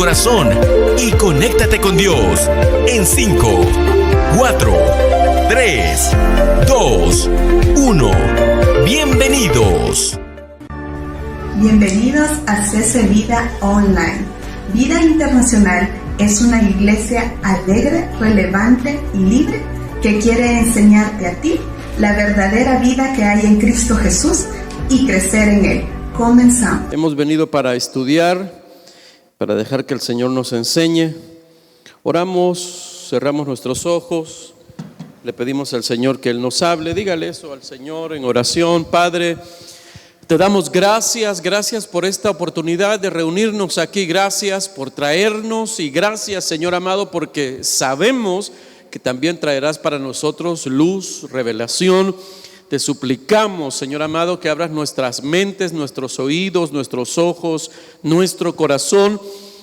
corazón y conéctate con Dios en 5, 4, 3, 2, 1. Bienvenidos. Bienvenidos a CC Vida Online. Vida Internacional es una iglesia alegre, relevante y libre que quiere enseñarte a ti la verdadera vida que hay en Cristo Jesús y crecer en Él. Comenzamos. Hemos venido para estudiar, para dejar que el Señor nos enseñe. Oramos, cerramos nuestros ojos, le pedimos al Señor que Él nos hable. Dígale eso al Señor en oración. Padre, te damos gracias por esta oportunidad de reunirnos aquí. Gracias por traernos y gracias, Señor amado, porque sabemos que también traerás para nosotros luz, revelación. Te suplicamos, Señor amado, que abras nuestras mentes, nuestros oídos, nuestros ojos, nuestro corazón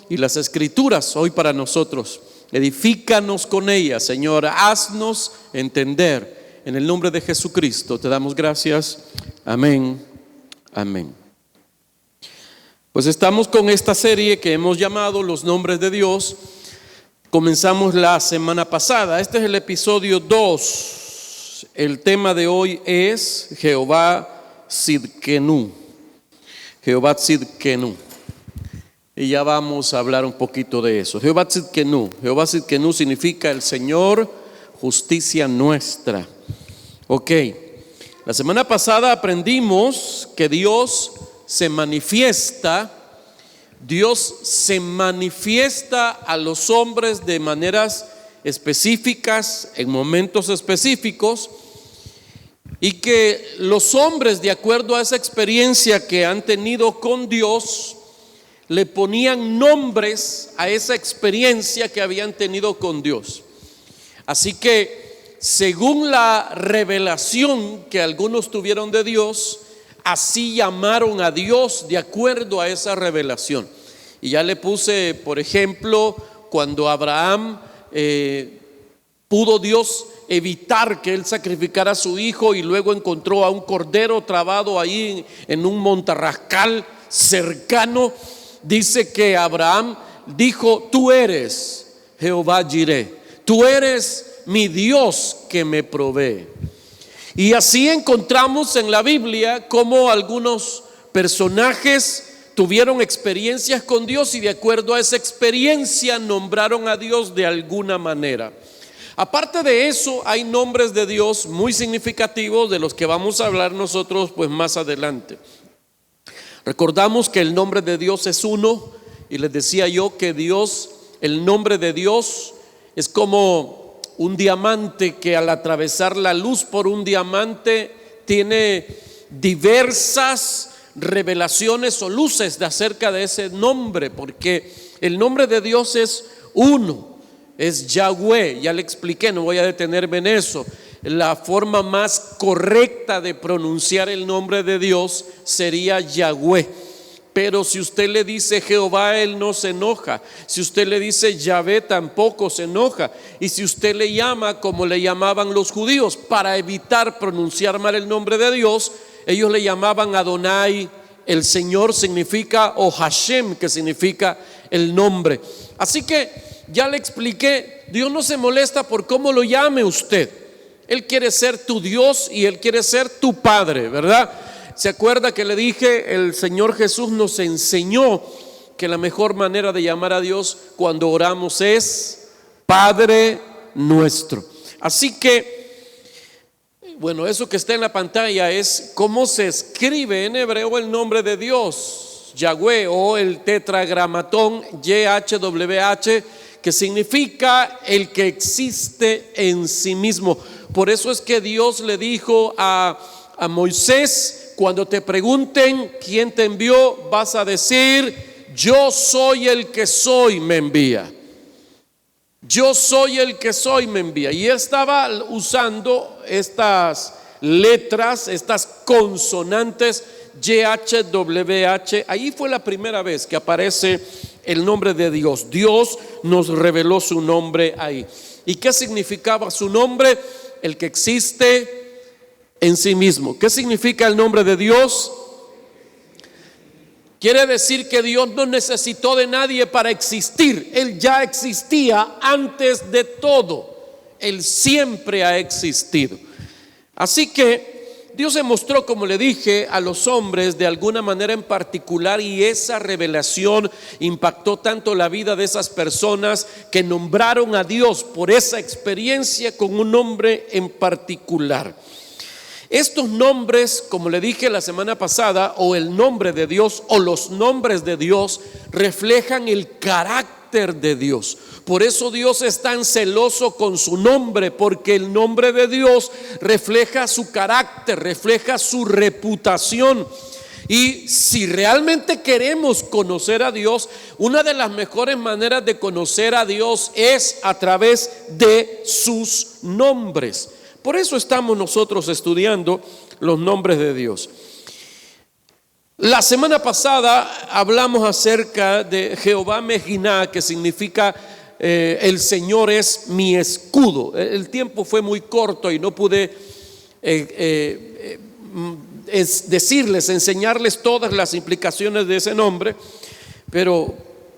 y las Escrituras hoy para nosotros. Edifícanos con ellas, Señor, haznos entender. En el nombre de Jesucristo te damos gracias. Amén. Amén. Pues estamos con esta serie que hemos llamado Los Nombres de Dios. Comenzamos la semana pasada. Este es el episodio 2. El tema de hoy es Jehová Tsidkenu. Jehová Tsidkenu. Y ya vamos a hablar un poquito de eso. Jehová Tsidkenu. Jehová Tsidkenu significa el Señor, justicia nuestra. Ok. La semana pasada aprendimos que Dios se manifiesta a los hombres de maneras específicas, en momentos específicos, y que los hombres, de acuerdo a esa experiencia que han tenido con Dios, le ponían nombres a esa experiencia que habían tenido con Dios. Así que según la revelación que algunos tuvieron de Dios, así llamaron a Dios de acuerdo a esa revelación. Y ya le puse, por ejemplo, cuando Abraham pudo Dios evitar que él sacrificara a su hijo y luego encontró a un cordero trabado ahí en un montarrascal cercano, dice que Abraham dijo: tú eres Jehová Jireh, tú eres mi Dios que me provee. Y así encontramos en la Biblia cómo algunos personajes tuvieron experiencias con Dios y de acuerdo a esa experiencia nombraron a Dios de alguna manera. Aparte de eso, hay nombres de Dios muy significativos de los que vamos a hablar nosotros pues más adelante. Recordamos que el nombre de Dios es uno y les decía yo que Dios, el nombre de Dios es como un diamante que al atravesar la luz por un diamante tiene diversas revelaciones o luces de acerca de ese nombre, porque el nombre de Dios es uno, es Yahweh. Ya le expliqué, no voy a detenerme en eso. La forma más correcta de pronunciar el nombre de Dios sería Yahweh. Pero si usted le dice Jehová, Él no se enoja. Si usted le dice Yahvé, tampoco se enoja. Y si usted le llama como le llamaban los judíos, para evitar pronunciar mal el nombre de Dios, ellos le llamaban Adonai, el Señor significa, o Hashem, que significa el nombre. Así que ya le expliqué, Dios no se molesta por cómo lo llame usted. Él quiere ser tu Dios y Él quiere ser tu Padre, ¿verdad? ¿Se acuerda que le dije? El Señor Jesús nos enseñó que la mejor manera de llamar a Dios cuando oramos es Padre nuestro. Así que, bueno, eso que está en la pantalla es cómo se escribe en hebreo el nombre de Dios, Yahweh, o el tetragramatón YHWH, que significa el que existe en sí mismo. Por eso es que Dios le dijo a Moisés: cuando te pregunten quién te envió, vas a decir: yo soy el que soy, me envía. Yo soy el que soy, me envía. Y él estaba usando estas letras, estas consonantes YHWH. Ahí fue la primera vez que aparece el nombre de Dios. Dios nos reveló su nombre ahí. ¿Y qué significaba su nombre? El que existe en sí mismo. ¿Qué significa el nombre de Dios? Quiere decir que Dios no necesitó de nadie para existir. Él ya existía antes de todo. Él siempre ha existido. Así que Dios se mostró, como le dije, a los hombres de alguna manera en particular, y esa revelación impactó tanto la vida de esas personas que nombraron a Dios por esa experiencia con un nombre en particular. Estos nombres, como le dije la semana pasada, o el nombre de Dios o los nombres de Dios, reflejan el carácter de Dios. Por eso Dios es tan celoso con su nombre, porque el nombre de Dios refleja su carácter, refleja su reputación. Y si realmente queremos conocer a Dios, una de las mejores maneras de conocer a Dios es a través de sus nombres. Por eso estamos nosotros estudiando los nombres de Dios. La semana pasada hablamos acerca de Jehová Mejiná, que significa el Señor es mi escudo. El tiempo fue muy corto y no pude enseñarles todas las implicaciones de ese nombre, pero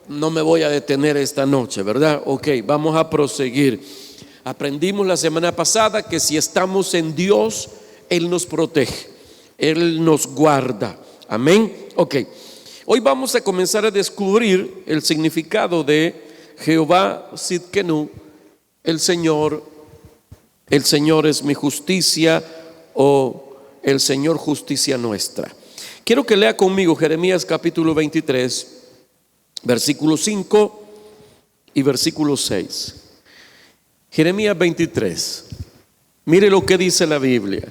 no me voy a detener esta noche, ¿verdad? Ok, vamos a proseguir. Aprendimos la semana pasada que si estamos en Dios, Él nos protege, Él nos guarda. Amén. Ok, hoy vamos a comenzar a descubrir el significado de Jehová Sidkenu, el Señor es mi justicia, o el Señor justicia nuestra. Quiero que lea conmigo Jeremías capítulo 23, versículo 5 y versículo 6. Jeremías 23, mire lo que dice la Biblia.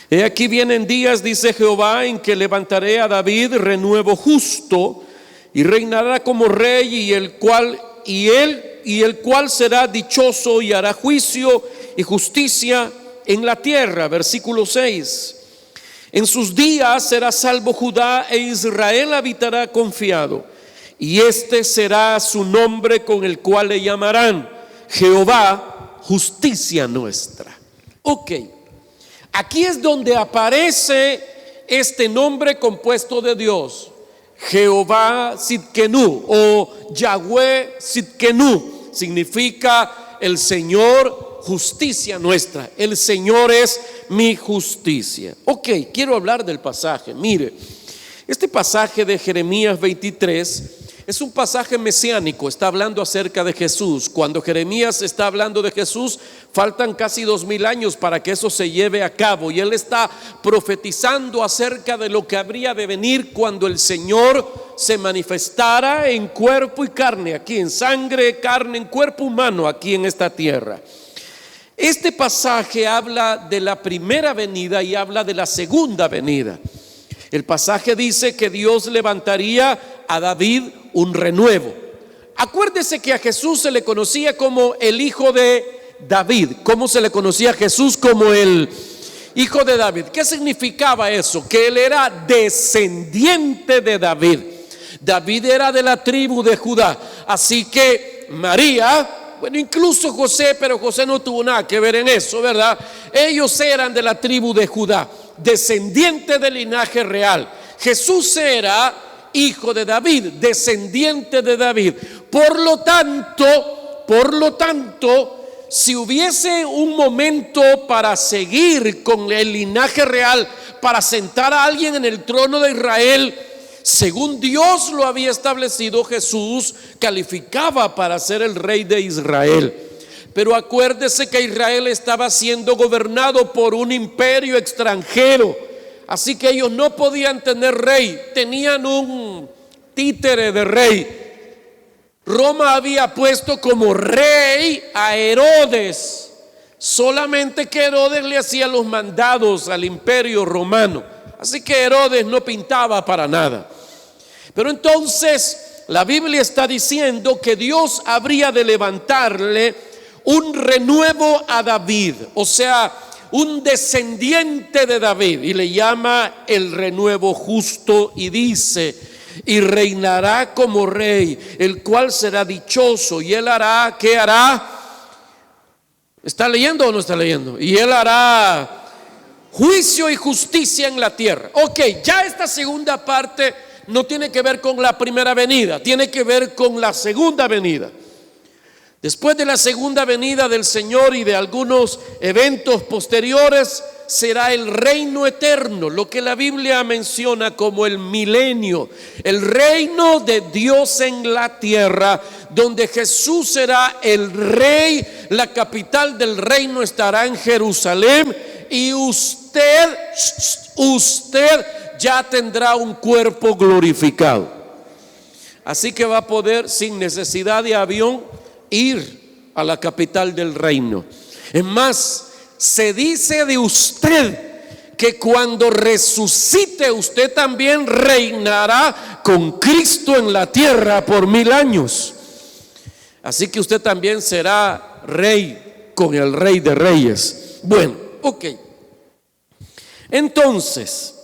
He aquí vienen días, dice Jehová, en que levantaré a David renuevo justo, y reinará como rey, y el cual será dichoso, y hará juicio y justicia en la tierra. Versículo 6. En sus días será salvo Judá, e Israel habitará confiado, y este será su nombre con el cual le llamarán Jehová, justicia nuestra. Ok, aquí es donde aparece este nombre compuesto de Dios, Jehová Sidkenu, o Yahweh Sidkenu. Significa el Señor, justicia nuestra. El Señor es mi justicia. Ok, quiero hablar del pasaje. Mire, este pasaje de Jeremías 23 es un pasaje mesiánico, está hablando acerca de Jesús. Cuando Jeremías está hablando de Jesús, faltan casi 2000 años para que eso se lleve a cabo, y él está profetizando acerca de lo que habría de venir cuando el Señor se manifestara en cuerpo y carne, aquí en sangre, carne, en cuerpo humano, aquí en esta tierra. Este pasaje habla de la primera venida y habla de la segunda venida. El pasaje dice que Dios levantaría a David un renuevo. Acuérdese que a Jesús se le conocía como el hijo de David. ¿Cómo se le conocía a Jesús? Como el hijo de David. ¿Qué significaba eso? Que él era descendiente de David. David era de la tribu de Judá. Así que María, bueno, incluso José, pero José no tuvo nada que ver en eso, ¿verdad? Ellos eran de la tribu de Judá, descendiente del linaje real. Jesús era hijo de David, descendiente de David. Por lo tanto, si hubiese un momento para seguir con el linaje real, para sentar a alguien en el trono de Israel, según Dios lo había establecido, Jesús calificaba para ser el rey de Israel. Pero acuérdese que Israel estaba siendo gobernado por un imperio extranjero. Así que ellos no podían tener rey, tenían un títere de rey. Roma había puesto como rey a Herodes, solamente que Herodes le hacía los mandados al imperio romano. Así que Herodes no pintaba para nada. Pero entonces la Biblia está diciendo que Dios habría de levantarle un renuevo a David, o sea, un descendiente de David, y le llama el renuevo justo, y dice: y reinará como rey, el cual será dichoso, y él hará, ¿qué hará? ¿Está leyendo o no está leyendo? Y él hará juicio y justicia en la tierra. Ok, ya esta segunda parte no tiene que ver con la primera venida, tiene que ver con la segunda venida. Después de la segunda venida del Señor y de algunos eventos posteriores, será el reino eterno, lo que la Biblia menciona como el milenio, el reino de Dios en la tierra, donde Jesús será el rey. La capital del reino estará en Jerusalén, y usted ya tendrá un cuerpo glorificado. Así que va a poder, sin necesidad de avión, ir a la capital del reino. Es más, se dice de usted que cuando resucite, usted también reinará con Cristo en la tierra por 1000 años. Así que usted también será rey con el Rey de Reyes. Bueno, ok. Entonces,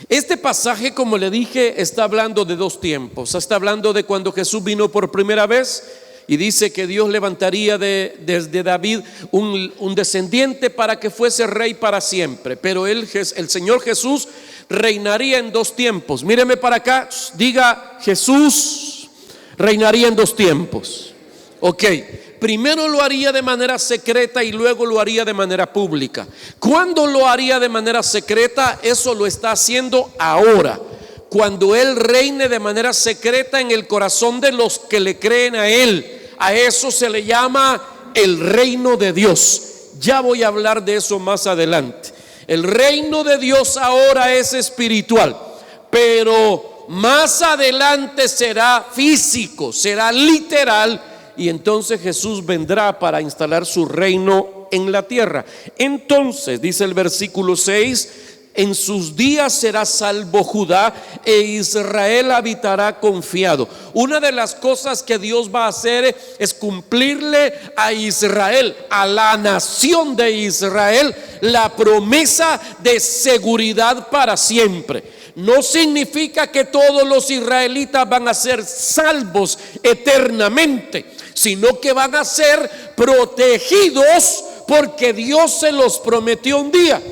este pasaje, como le dije, está hablando de dos tiempos. Está hablando de cuando Jesús vino por primera vez, y dice que Dios levantaría desde David un descendiente para que fuese rey para siempre. Pero el Señor Jesús reinaría en dos tiempos. Míreme para acá, diga: Jesús reinaría en dos tiempos. Ok, primero lo haría de manera secreta y luego lo haría de manera pública. ¿Cuándo lo haría de manera secreta? Eso lo está haciendo ahora, cuando Él reine de manera secreta en el corazón de los que le creen a Él. A eso se le llama el reino de Dios. Ya voy a hablar de eso más adelante. El reino de Dios ahora es espiritual, pero más adelante será físico, será literal, y entonces Jesús vendrá para instalar su reino en la tierra. Entonces, dice el versículo 6, en sus días será salvo Judá, e Israel habitará confiado. Una de las cosas que Dios va a hacer es cumplirle a Israel, a la nación de Israel, la promesa de seguridad para siempre. No significa que todos los israelitas van a ser salvos eternamente, sino que van a ser protegidos porque Dios se los prometió un día.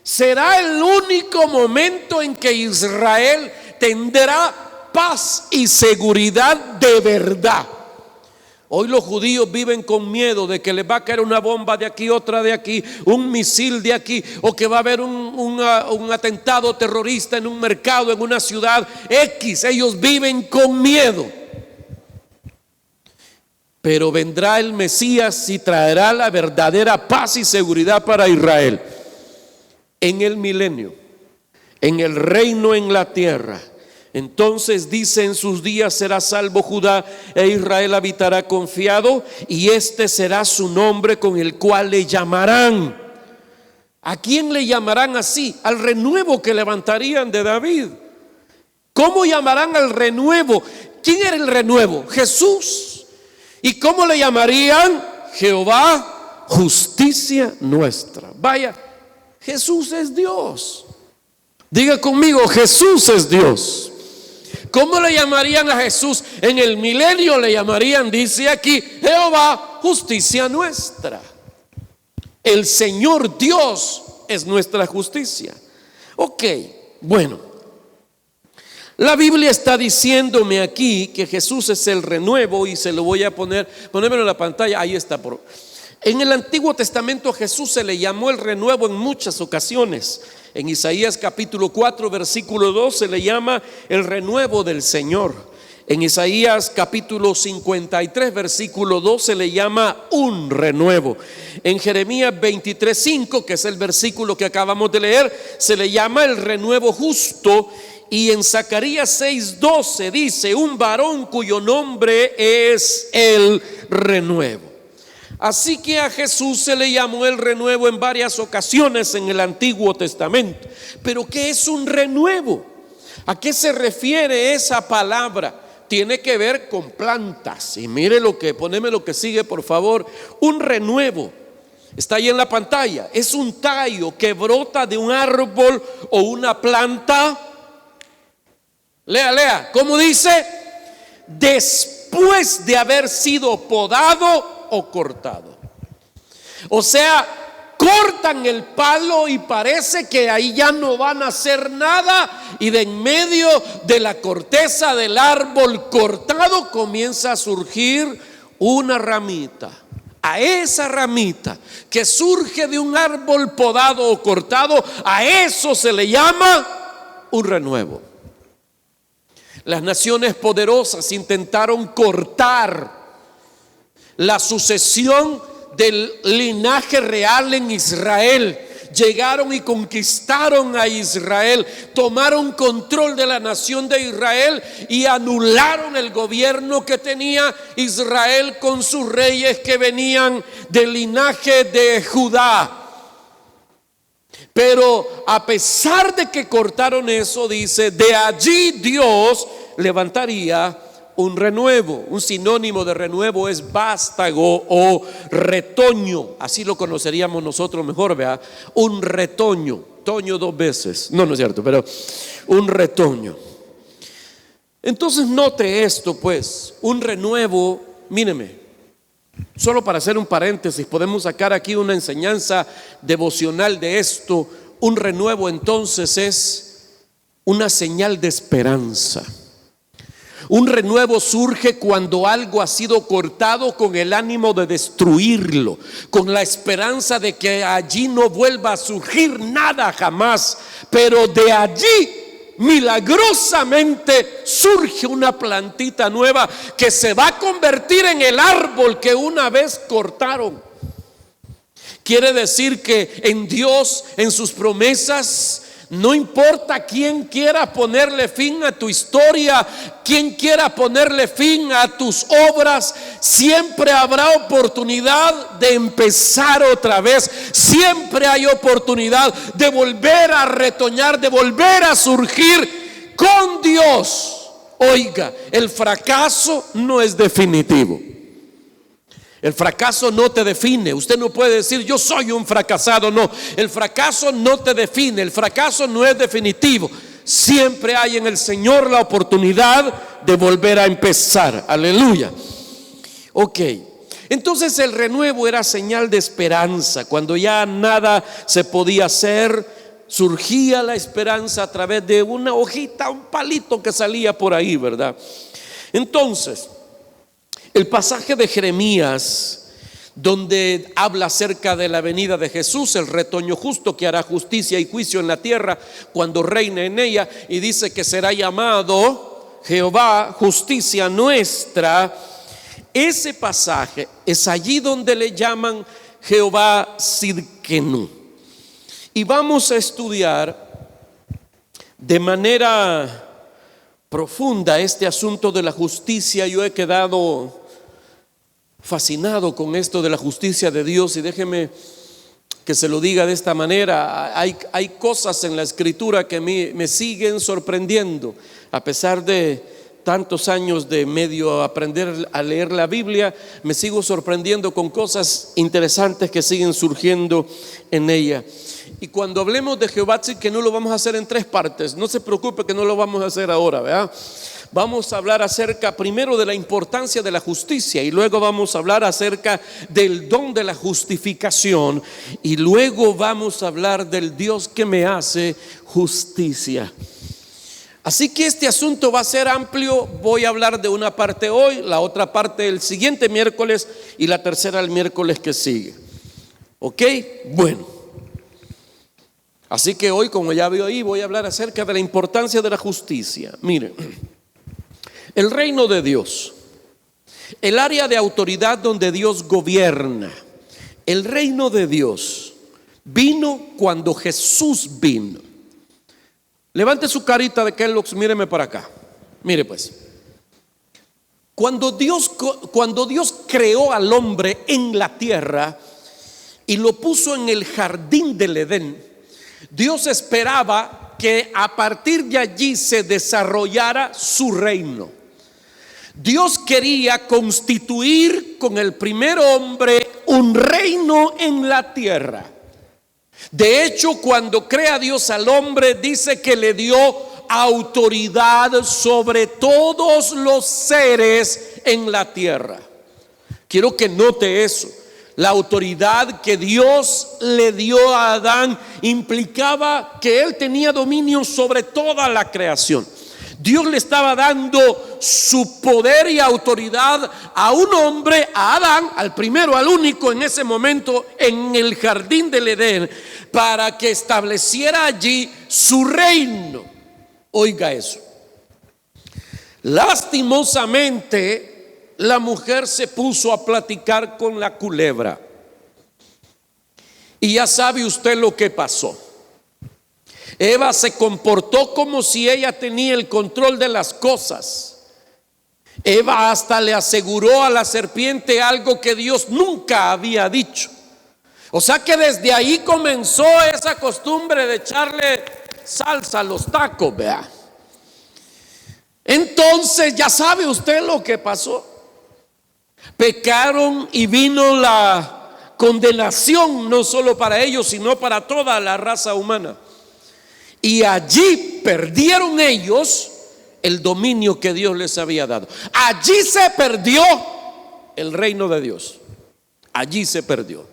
Será el único momento en que Israel tendrá paz y seguridad de verdad. Hoy los judíos viven con miedo de que les va a caer una bomba de aquí, otra de aquí, un misil de aquí, o que va a haber un atentado terrorista en un mercado, en una ciudad X. Ellos viven con miedo. Pero vendrá el Mesías y traerá la verdadera paz y seguridad para Israel. En el milenio, en el reino en la tierra. Entonces dice: en sus días será salvo Judá, e Israel habitará confiado, y este será su nombre con el cual le llamarán. ¿A quién le llamarán así? Al renuevo que levantarían de David. ¿Cómo llamarán al renuevo? ¿Quién era el renuevo? Jesús. ¿Y cómo le llamarían? Jehová, justicia nuestra. Vaya, Jesús es Dios. Diga conmigo: Jesús es Dios. ¿Cómo le llamarían a Jesús? En el milenio le llamarían, dice aquí, Jehová, justicia nuestra. El Señor Dios es nuestra justicia. Ok, bueno, la Biblia está diciéndome aquí que Jesús es el renuevo, y se lo voy a ponérmelo en la pantalla. Ahí está. En el Antiguo Testamento a Jesús se le llamó el renuevo en muchas ocasiones. En Isaías capítulo 4 versículo 2 se le llama el renuevo del Señor. En Isaías capítulo 53 versículo 2 se le llama un renuevo. En Jeremías 23:5, que es el versículo que acabamos de leer, se le llama el renuevo justo. Y en Zacarías 6:12 dice: un varón cuyo nombre es el renuevo. Así que a Jesús se le llamó el renuevo en varias ocasiones en el Antiguo Testamento. Pero ¿qué es un renuevo? ¿A qué se refiere esa palabra? Tiene que ver con plantas. Y mire poneme lo que sigue, por favor. Un renuevo, está ahí en la pantalla, es un tallo que brota de un árbol o una planta. Lea, ¿cómo dice? Después de haber sido podado o cortado. O sea, cortan el palo y parece que ahí ya no van a hacer nada, y de en medio de la corteza del árbol cortado comienza a surgir una ramita. A esa ramita que surge de un árbol podado o cortado, a eso se le llama un renuevo. Las naciones poderosas intentaron cortar la sucesión del linaje real en Israel. Llegaron y conquistaron a Israel, tomaron control de la nación de Israel y anularon el gobierno que tenía Israel con sus reyes que venían del linaje de Judá. Pero a pesar de que cortaron eso, dice, de allí Dios levantaría un renuevo. Un sinónimo de renuevo es vástago o retoño. Así lo conoceríamos nosotros mejor, ¿verdad? Un retoño. Toño dos veces. No es cierto, pero un retoño. Entonces note esto, pues. Un renuevo, míreme. Solo para hacer un paréntesis, podemos sacar aquí una enseñanza devocional de esto. Un renuevo entonces es una señal de esperanza. Un renuevo surge cuando algo ha sido cortado con el ánimo de destruirlo, con la esperanza de que allí no vuelva a surgir nada jamás, pero de allí milagrosamente surge una plantita nueva que se va a convertir en el árbol que una vez cortaron. Quiere decir que en Dios, en sus promesas, no importa quién quiera ponerle fin a tu historia, quién quiera ponerle fin a tus obras, siempre habrá oportunidad de empezar otra vez. Siempre hay oportunidad de volver a retoñar, de volver a surgir con Dios. Oiga, el fracaso no es definitivo. El fracaso no te define. Usted no puede decir yo soy un fracasado. No, el fracaso no te define. El fracaso no es definitivo. Siempre hay en el Señor la oportunidad de volver a empezar. Aleluya. Ok, entonces el renuevo era señal de esperanza. Cuando ya nada se podía hacer, surgía la esperanza a través de una hojita, un palito que salía por ahí, ¿verdad? Entonces, el pasaje de Jeremías, donde habla acerca de la venida de Jesús, el retoño justo que hará justicia y juicio en la tierra cuando reine en ella, y dice que será llamado Jehová justicia nuestra. Ese pasaje es allí donde le llaman Jehová Sidkenu. Y vamos a estudiar de manera profunda este asunto de la justicia. Yo he quedado fascinado con esto de la justicia de Dios, y déjeme que se lo diga de esta manera. Hay cosas en la Escritura que me siguen sorprendiendo, a pesar de tantos años de medio aprender a leer la Biblia. Me sigo sorprendiendo con cosas interesantes que siguen surgiendo en ella. Y cuando hablemos de Jehová, sí que no lo vamos a hacer en tres partes. No se preocupe que no lo vamos a hacer ahora, ¿verdad? Vamos a hablar acerca primero de la importancia de la justicia, y luego vamos a hablar acerca del don de la justificación, y luego vamos a hablar del Dios que me hace justicia. Así que este asunto va a ser amplio. Voy a hablar de una parte hoy, la otra parte el siguiente miércoles y la tercera el miércoles que sigue. ¿Ok? Bueno. Así que hoy, como ya veo ahí, voy a hablar acerca de la importancia de la justicia. Miren, el reino de Dios, el área de autoridad donde Dios gobierna, el reino de Dios vino cuando Jesús vino. Levante su carita de Kellogg's, míreme para acá. Mire pues, cuando Dios creó al hombre en la tierra y lo puso en el jardín del Edén, Dios esperaba que a partir de allí se desarrollara su reino. Dios quería constituir con el primer hombre un reino en la tierra. De hecho, cuando crea Dios al hombre, dice que le dio autoridad sobre todos los seres en la tierra. Quiero que note eso. La autoridad que Dios le dio a Adán implicaba que él tenía dominio sobre toda la creación. Dios le estaba dando su poder y autoridad a un hombre, a Adán, al primero, al único en ese momento en el jardín del Edén, para que estableciera allí su reino. Oiga eso. Lastimosamente, la mujer se puso a platicar con la culebra. Y ya sabe usted lo que pasó. Eva se comportó como si ella tenía el control de las cosas. Eva hasta le aseguró a la serpiente algo que Dios nunca había dicho. O sea que desde ahí comenzó esa costumbre de echarle salsa a los tacos, vea. Entonces ya sabe usted lo que pasó. Pecaron y vino la condenación, no solo para ellos, sino para toda la raza humana. Y allí perdieron ellos el dominio que Dios les había dado. Allí se perdió el reino de Dios. Allí se perdió.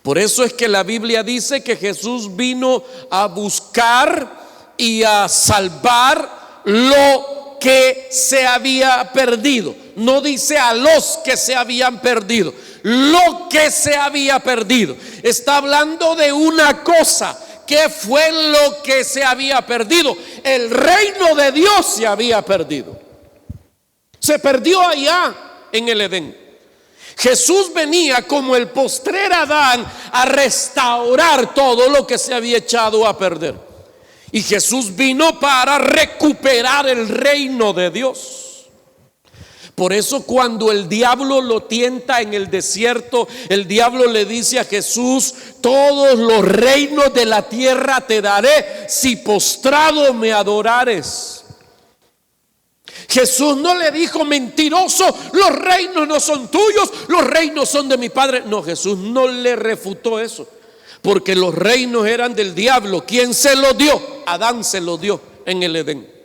Por eso es que la Biblia dice que Jesús vino a buscar y a salvar lo que se había perdido. No dice a los que se habían perdido, lo que se había perdido. Está hablando de una cosa. ¿Qué fue lo que se había perdido? El reino de Dios se había perdido. Se perdió allá en el Edén. Jesús venía como el postrer Adán a restaurar todo lo que se había echado a perder. Y Jesús vino para recuperar el reino de Dios. Por eso cuando el diablo lo tienta en el desierto, el diablo le dice a Jesús: todos los reinos de la tierra te daré si postrado me adorares. Jesús no le dijo: mentiroso, los reinos no son tuyos, los reinos son de mi Padre. No, Jesús no le refutó eso, porque los reinos eran del diablo. ¿Quién se los dio? Adán se los dio en el Edén.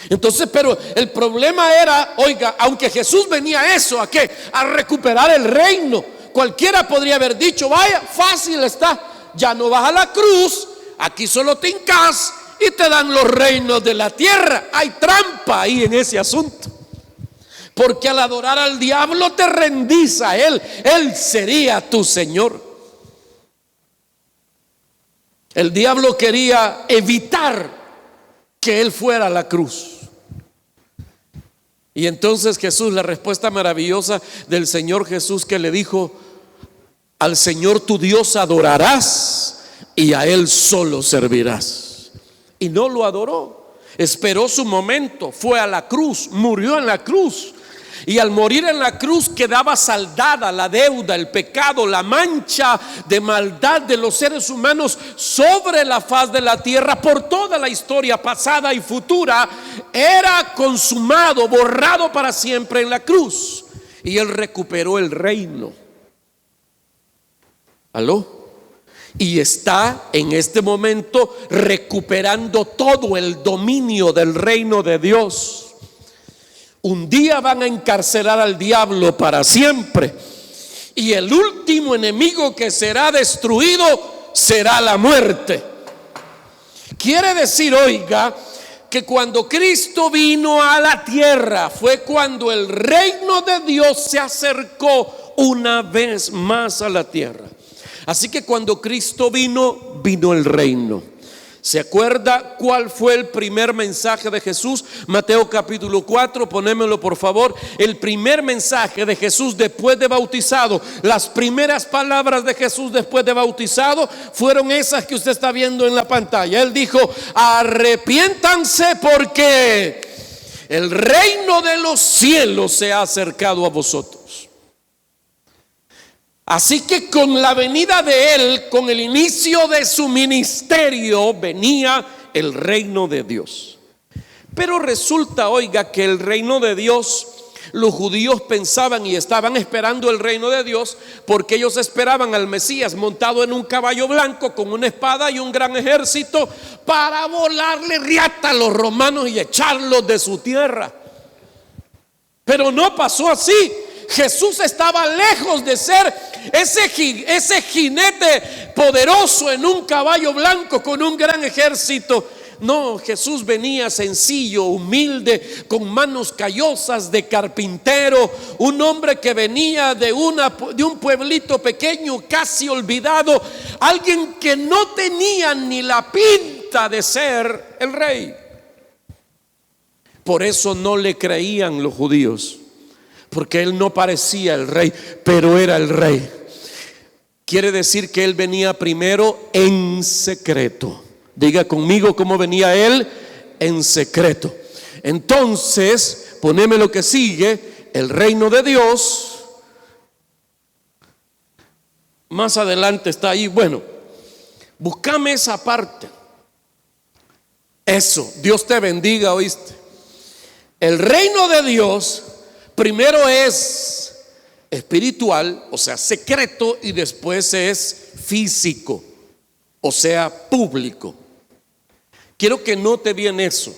Entonces, pero el problema era, oiga, aunque Jesús venía a eso, ¿a qué? A recuperar el reino. Cualquiera podría haber dicho: vaya, fácil está, ya no vas a la cruz, aquí solo te hincas y te dan los reinos de la tierra. Hay trampa ahí en ese asunto, porque al adorar al diablo te rendís a él. Él sería tu Señor. El diablo quería evitar que él fuera a la cruz. Y entonces Jesús, la respuesta maravillosa del Señor Jesús, que le dijo: al Señor tu Dios adorarás y a Él solo servirás. Y no lo adoró, esperó su momento, fue a la cruz, murió en la cruz. Y al morir en la cruz quedaba saldada la deuda, el pecado, la mancha de maldad de los seres humanos sobre la faz de la tierra por toda la historia pasada y futura. Era consumado, borrado para siempre en la cruz. Y Él recuperó el reino. ¿Aló? Y está en este momento recuperando todo el dominio del reino de Dios. Un día van a encarcelar al diablo para siempre, y el último enemigo que será destruido será la muerte. Quiere decir, oiga, que cuando Cristo vino a la tierra fue cuando el reino de Dios se acercó una vez más a la tierra. Así que cuando Cristo vino, vino el reino. ¿Se acuerda cuál fue el primer mensaje de Jesús? Mateo capítulo 4, ponémelo por favor. El primer mensaje de Jesús después de bautizado, las primeras palabras de Jesús después de bautizado fueron esas que usted está viendo en la pantalla. Él dijo: arrepiéntanse porque el reino de los cielos se ha acercado a vosotros. Así que con la venida de Él, con el inicio de su ministerio, venía el reino de Dios. Pero resulta, oiga, que el reino de Dios, los judíos pensaban y estaban esperando el reino de Dios porque ellos esperaban al Mesías montado en un caballo blanco con una espada y un gran ejército para volarle riata a los romanos y echarlos de su tierra. Pero no pasó así. Jesús estaba lejos de ser ese jinete poderoso en un caballo blanco con un gran ejército. No, Jesús venía sencillo, humilde, con manos callosas de carpintero, un hombre que venía de un pueblito pequeño, casi olvidado, alguien que no tenía ni la pinta de ser el rey. Por eso no le creían los judíos, porque él no parecía el rey, pero era el rey. Quiere decir que él venía primero en secreto. Diga conmigo cómo venía él: en secreto. Entonces, poneme lo que sigue: el reino de Dios. Más adelante está ahí. Bueno, búscame esa parte. Eso, Dios te bendiga, ¿oíste? El reino de Dios primero es espiritual, o sea, secreto, y después es físico, o sea, público. Quiero que note bien eso.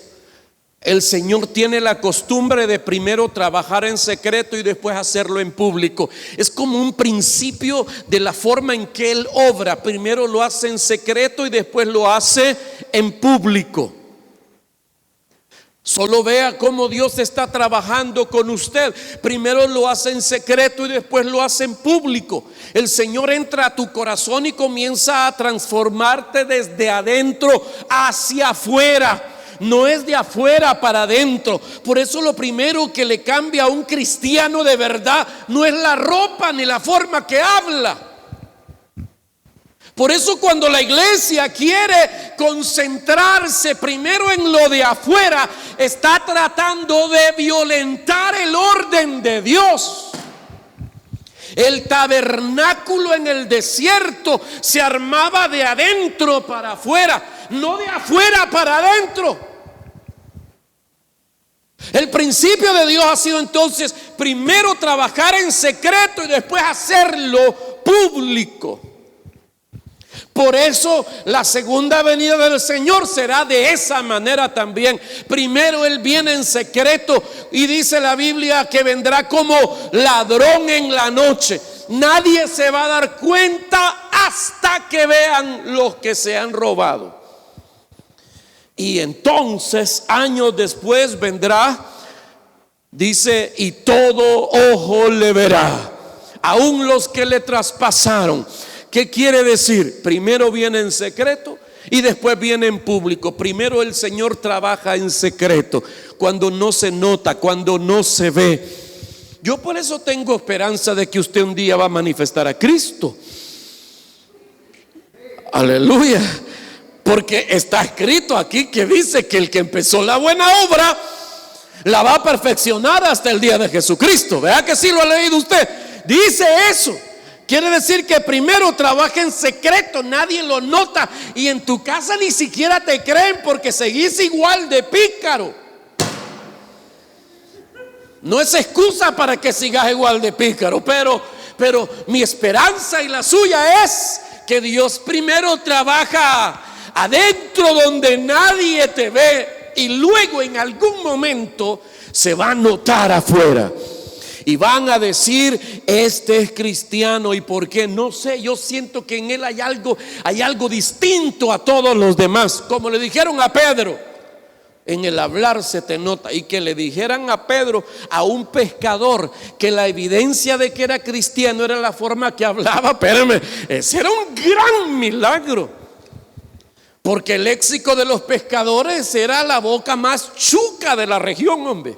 El Señor tiene la costumbre de primero trabajar en secreto y después hacerlo en público. Es como un principio de la forma en que Él obra. Primero lo hace en secreto y después lo hace en público. Solo vea cómo Dios está trabajando con usted. Primero lo hace en secreto y después lo hace en público. El Señor entra a tu corazón y comienza a transformarte desde adentro hacia afuera. No es de afuera para adentro. Por eso lo primero que le cambia a un cristiano de verdad no es la ropa ni la forma que habla. Por eso cuando la iglesia quiere concentrarse primero en lo de afuera, está tratando de violentar el orden de Dios. El tabernáculo en el desierto se armaba de adentro para afuera, no de afuera para adentro. El principio de Dios ha sido entonces primero trabajar en secreto y después hacerlo público. Por eso la segunda venida del Señor será de esa manera también. Primero Él viene en secreto y dice la Biblia que vendrá como ladrón en la noche. Nadie se va a dar cuenta hasta que vean los que se han robado. Y entonces años después vendrá, dice, y todo ojo le verá, aún los que le traspasaron. ¿Qué quiere decir? Primero viene en secreto y después viene en público. Primero el Señor trabaja en secreto, cuando no se nota, cuando no se ve. Yo por eso tengo esperanza de que usted un día va a manifestar a Cristo. Aleluya. Porque está escrito aquí que dice que el que empezó la buena obra la va a perfeccionar hasta el día de Jesucristo. ¿Verdad que sí lo ha leído usted? Dice eso. Quiere decir que primero trabaja en secreto, nadie lo nota, y en tu casa ni siquiera te creen porque seguís igual de pícaro. No es excusa para que sigas igual de pícaro, pero mi esperanza y la suya es que Dios primero trabaja adentro donde nadie te ve y luego en algún momento se va a notar afuera. Y van a decir, este es cristiano. ¿Y por qué? No sé, yo siento que en él hay algo distinto a todos los demás. Como le dijeron a Pedro, en el hablar se te nota. Y que le dijeran a Pedro, a un pescador, que la evidencia de que era cristiano era la forma que hablaba. Espérame, ese era un gran milagro. Porque el léxico de los pescadores era la boca más chuca de la región, hombre.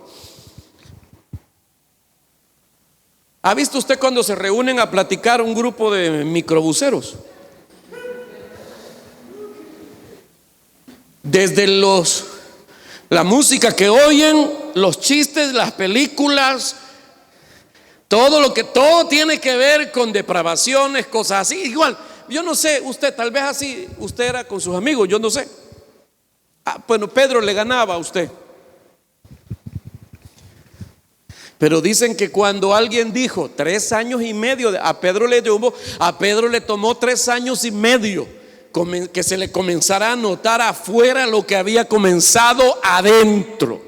¿Ha visto usted cuando se reúnen a platicar un grupo de microbuseros? Desde la música que oyen, los chistes, las películas, todo tiene que ver con depravaciones, cosas así. Igual, yo no sé, usted tal vez así, usted era con sus amigos, yo no sé. Bueno, Pedro le ganaba a usted. Pero dicen que cuando alguien dijo 3 años y medio, a Pedro le tomó 3 años y medio que se le comenzara a notar afuera lo que había comenzado adentro.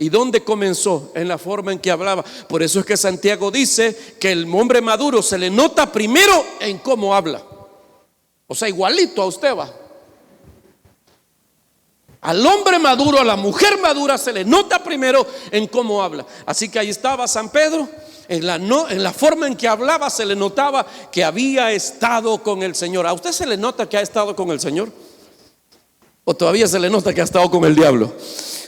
¿Y dónde comenzó? En la forma en que hablaba. Por eso es que Santiago dice que el hombre maduro se le nota primero en cómo habla. O sea, igualito a usted va. Al hombre maduro, a la mujer madura se le nota primero en cómo habla. Así que ahí estaba San Pedro. En la forma en que hablaba se le notaba que había estado con el Señor. ¿A usted se le nota que ha estado con el Señor? ¿O todavía se le nota que ha estado con el diablo?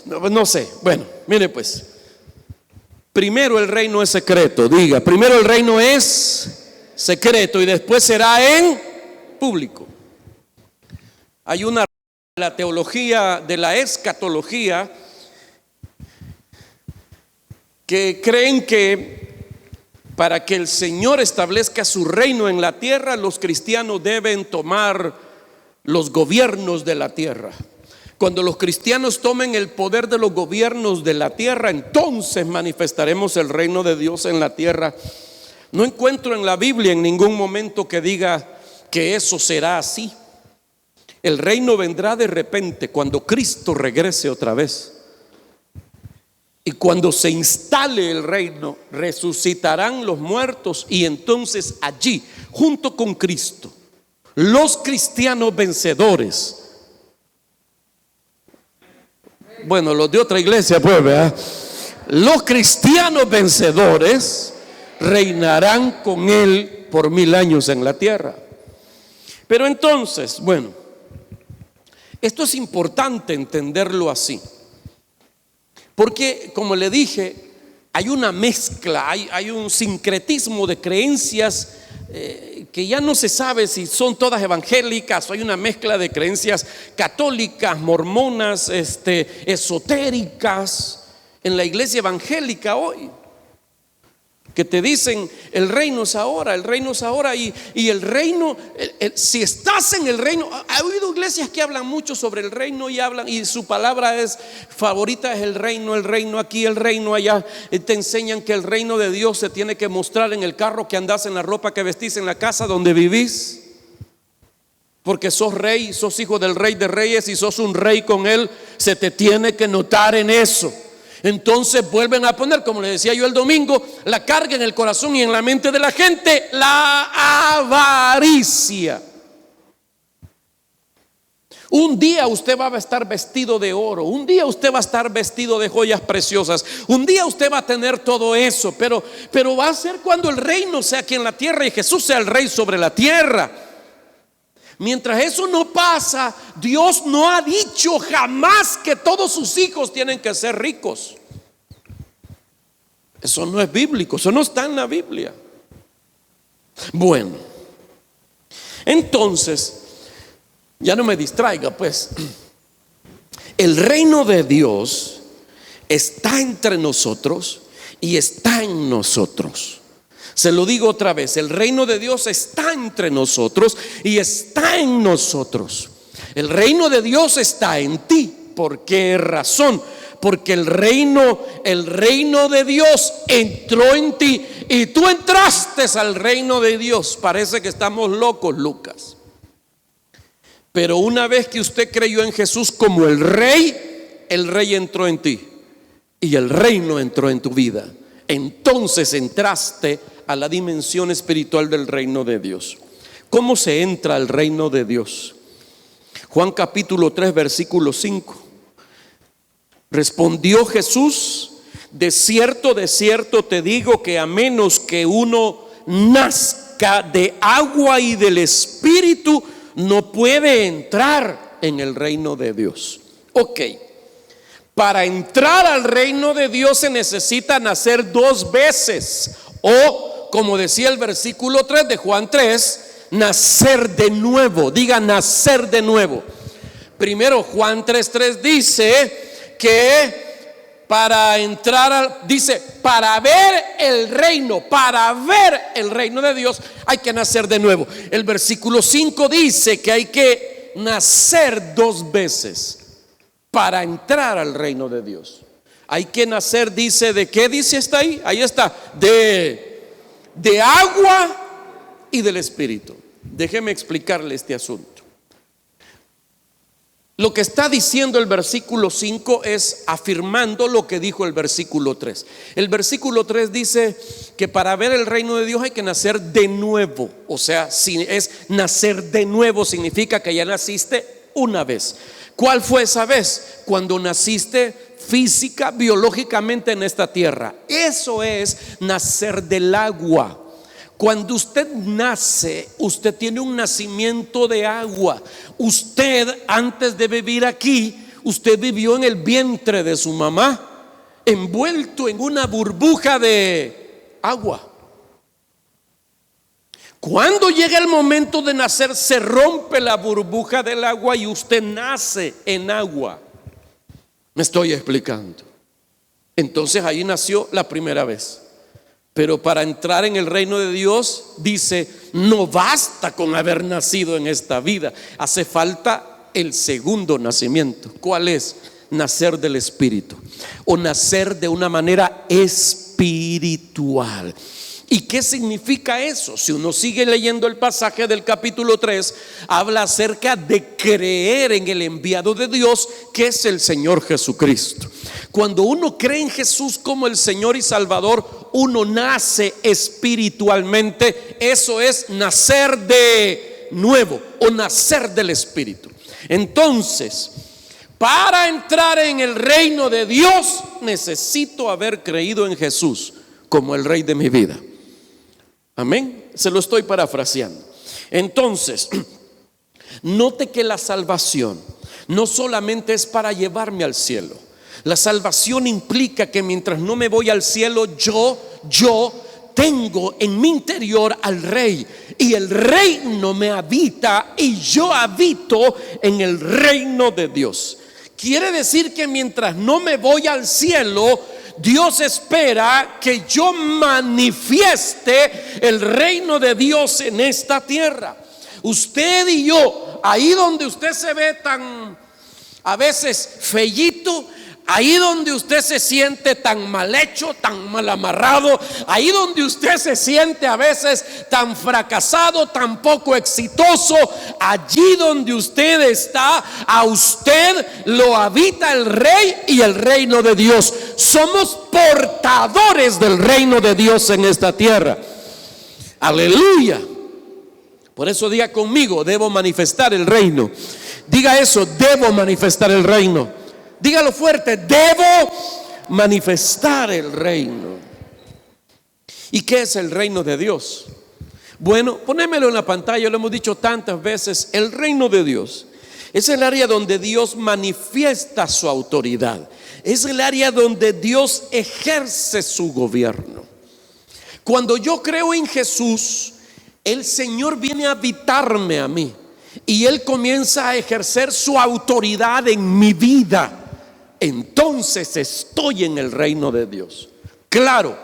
No sé. Bueno, mire pues. Primero el reino es secreto. Diga, primero el reino es secreto y después será en público. Hay una la teología de la escatología que creen que para que el Señor establezca su reino en la tierra, los cristianos deben tomar los gobiernos de la tierra. Cuando los cristianos tomen el poder de los gobiernos de la tierra, entonces manifestaremos el reino de Dios en la tierra. No encuentro en la Biblia en ningún momento que diga que eso será así. El reino vendrá de repente cuando Cristo regrese otra vez. Y cuando se instale el reino, resucitarán los muertos y entonces allí, junto con Cristo, los cristianos vencedores, bueno, los de otra iglesia pues, ¿verdad? Los cristianos vencedores reinarán con Él por 1000 años en la tierra. Pero entonces, bueno, esto es importante entenderlo así. Porque, como le dije, hay una mezcla, hay un sincretismo de creencias que ya no se sabe si son todas evangélicas o hay una mezcla de creencias católicas, mormonas, esotéricas en la iglesia evangélica hoy, que te dicen el reino es ahora, y el reino, si estás en el reino. Ha habido iglesias que hablan mucho sobre el reino y su palabra favorita es el reino aquí, el reino allá. Te enseñan que el reino de Dios se tiene que mostrar en el carro que andás, en la ropa que vestís, en la casa donde vivís, porque sos rey, sos hijo del Rey de Reyes y sos un rey con Él. Se te tiene que notar en eso. Entonces vuelven a poner, como le decía yo el domingo, la carga en el corazón y en la mente de la gente, la avaricia. Un día usted va a estar vestido de oro, un día usted va a estar vestido de joyas preciosas, un día usted va a tener todo eso, pero va a ser cuando el reino sea aquí en la tierra y Jesús sea el rey sobre la tierra. Mientras eso no pasa, Dios no ha dicho jamás que todos sus hijos tienen que ser ricos. Eso no es bíblico, eso no está en la Biblia. Bueno, entonces, ya no me distraiga pues. El reino de Dios está entre nosotros y está en nosotros. Se lo digo otra vez, el reino de Dios está entre nosotros y está en nosotros. El reino de Dios está en ti. ¿Por qué razón? Porque el reino de Dios entró en ti y tú entraste al reino de Dios. Parece que estamos locos, Lucas. Pero una vez que usted creyó en Jesús como el rey entró en ti y el reino entró en tu vida. Entonces entraste a la dimensión espiritual del reino de Dios. ¿Cómo se entra al reino de Dios? Juan capítulo 3 versículo 5. Respondió Jesús: de cierto te digo que a menos que uno nazca de agua y del Espíritu, no puede entrar en el reino de Dios. Ok. Para entrar al reino de Dios se necesita nacer 2 veces. O, como decía el versículo 3 de Juan 3, nacer de nuevo. Diga, nacer de nuevo. Primero Juan 3:3 dice que para entrar para ver el reino de Dios hay que nacer de nuevo. El versículo 5 dice que hay que nacer 2 veces para entrar al reino de Dios. Hay que nacer, dice, ¿de qué dice? Está ahí, ahí está, de agua y del Espíritu. Déjeme explicarle este asunto. Lo que está diciendo el versículo 5 es afirmando lo que dijo el versículo 3. El versículo 3 dice que para ver el reino de Dios hay que nacer de nuevo. O sea, si es nacer de nuevo, significa que ya naciste una vez. ¿Cuál fue esa vez? Cuando naciste física, biológicamente en esta tierra. Eso es nacer del agua. Cuando usted nace, usted tiene un nacimiento de agua. Usted, antes de vivir aquí, usted vivió en el vientre de su mamá, envuelto en una burbuja de agua. Cuando llega el momento de nacer, se rompe la burbuja del agua y usted nace en agua. Me estoy explicando. Entonces ahí nació la primera vez. Pero para entrar en el reino de Dios, dice, no basta con haber nacido en esta vida, hace falta el segundo nacimiento. ¿Cuál es? Nacer del Espíritu, o nacer de una manera espiritual. ¿Y qué significa eso? Si uno sigue leyendo el pasaje del capítulo 3, habla acerca de creer en el enviado de Dios, que es el Señor Jesucristo. Cuando uno cree en Jesús como el Señor y Salvador, uno nace espiritualmente. Eso es nacer de nuevo, o nacer del Espíritu. Entonces, para entrar en el reino de Dios, necesito haber creído en Jesús como el Rey de mi vida. Amén. Se lo estoy parafraseando. Entonces, note que la salvación no solamente es para llevarme al cielo. La salvación implica que mientras no me voy al cielo, yo tengo en mi interior al Rey, y el reino me habita y yo habito en el reino de Dios. Quiere decir que mientras no me voy al cielo, Dios espera que yo manifieste el reino de Dios en esta tierra. Usted y yo, ahí donde usted se ve tan a veces fellito, ahí donde usted se siente tan mal hecho, tan mal amarrado, ahí donde usted se siente a veces tan fracasado, tan poco exitoso, allí donde usted está, a usted lo habita el Rey y el reino de Dios. Somos portadores del reino de Dios en esta tierra. Aleluya. Por eso diga conmigo, debo manifestar el reino. Diga eso, debo manifestar el reino. Dígalo fuerte, debo manifestar el reino. ¿Y qué es el reino de Dios? Bueno, ponémelo en la pantalla, lo hemos dicho tantas veces. El reino de Dios es el área donde Dios manifiesta su autoridad. Es el área donde Dios ejerce su gobierno. Cuando yo creo en Jesús, el Señor viene a habitarme a mí y Él comienza a ejercer su autoridad en mi vida. Entonces estoy en el reino de Dios. Claro,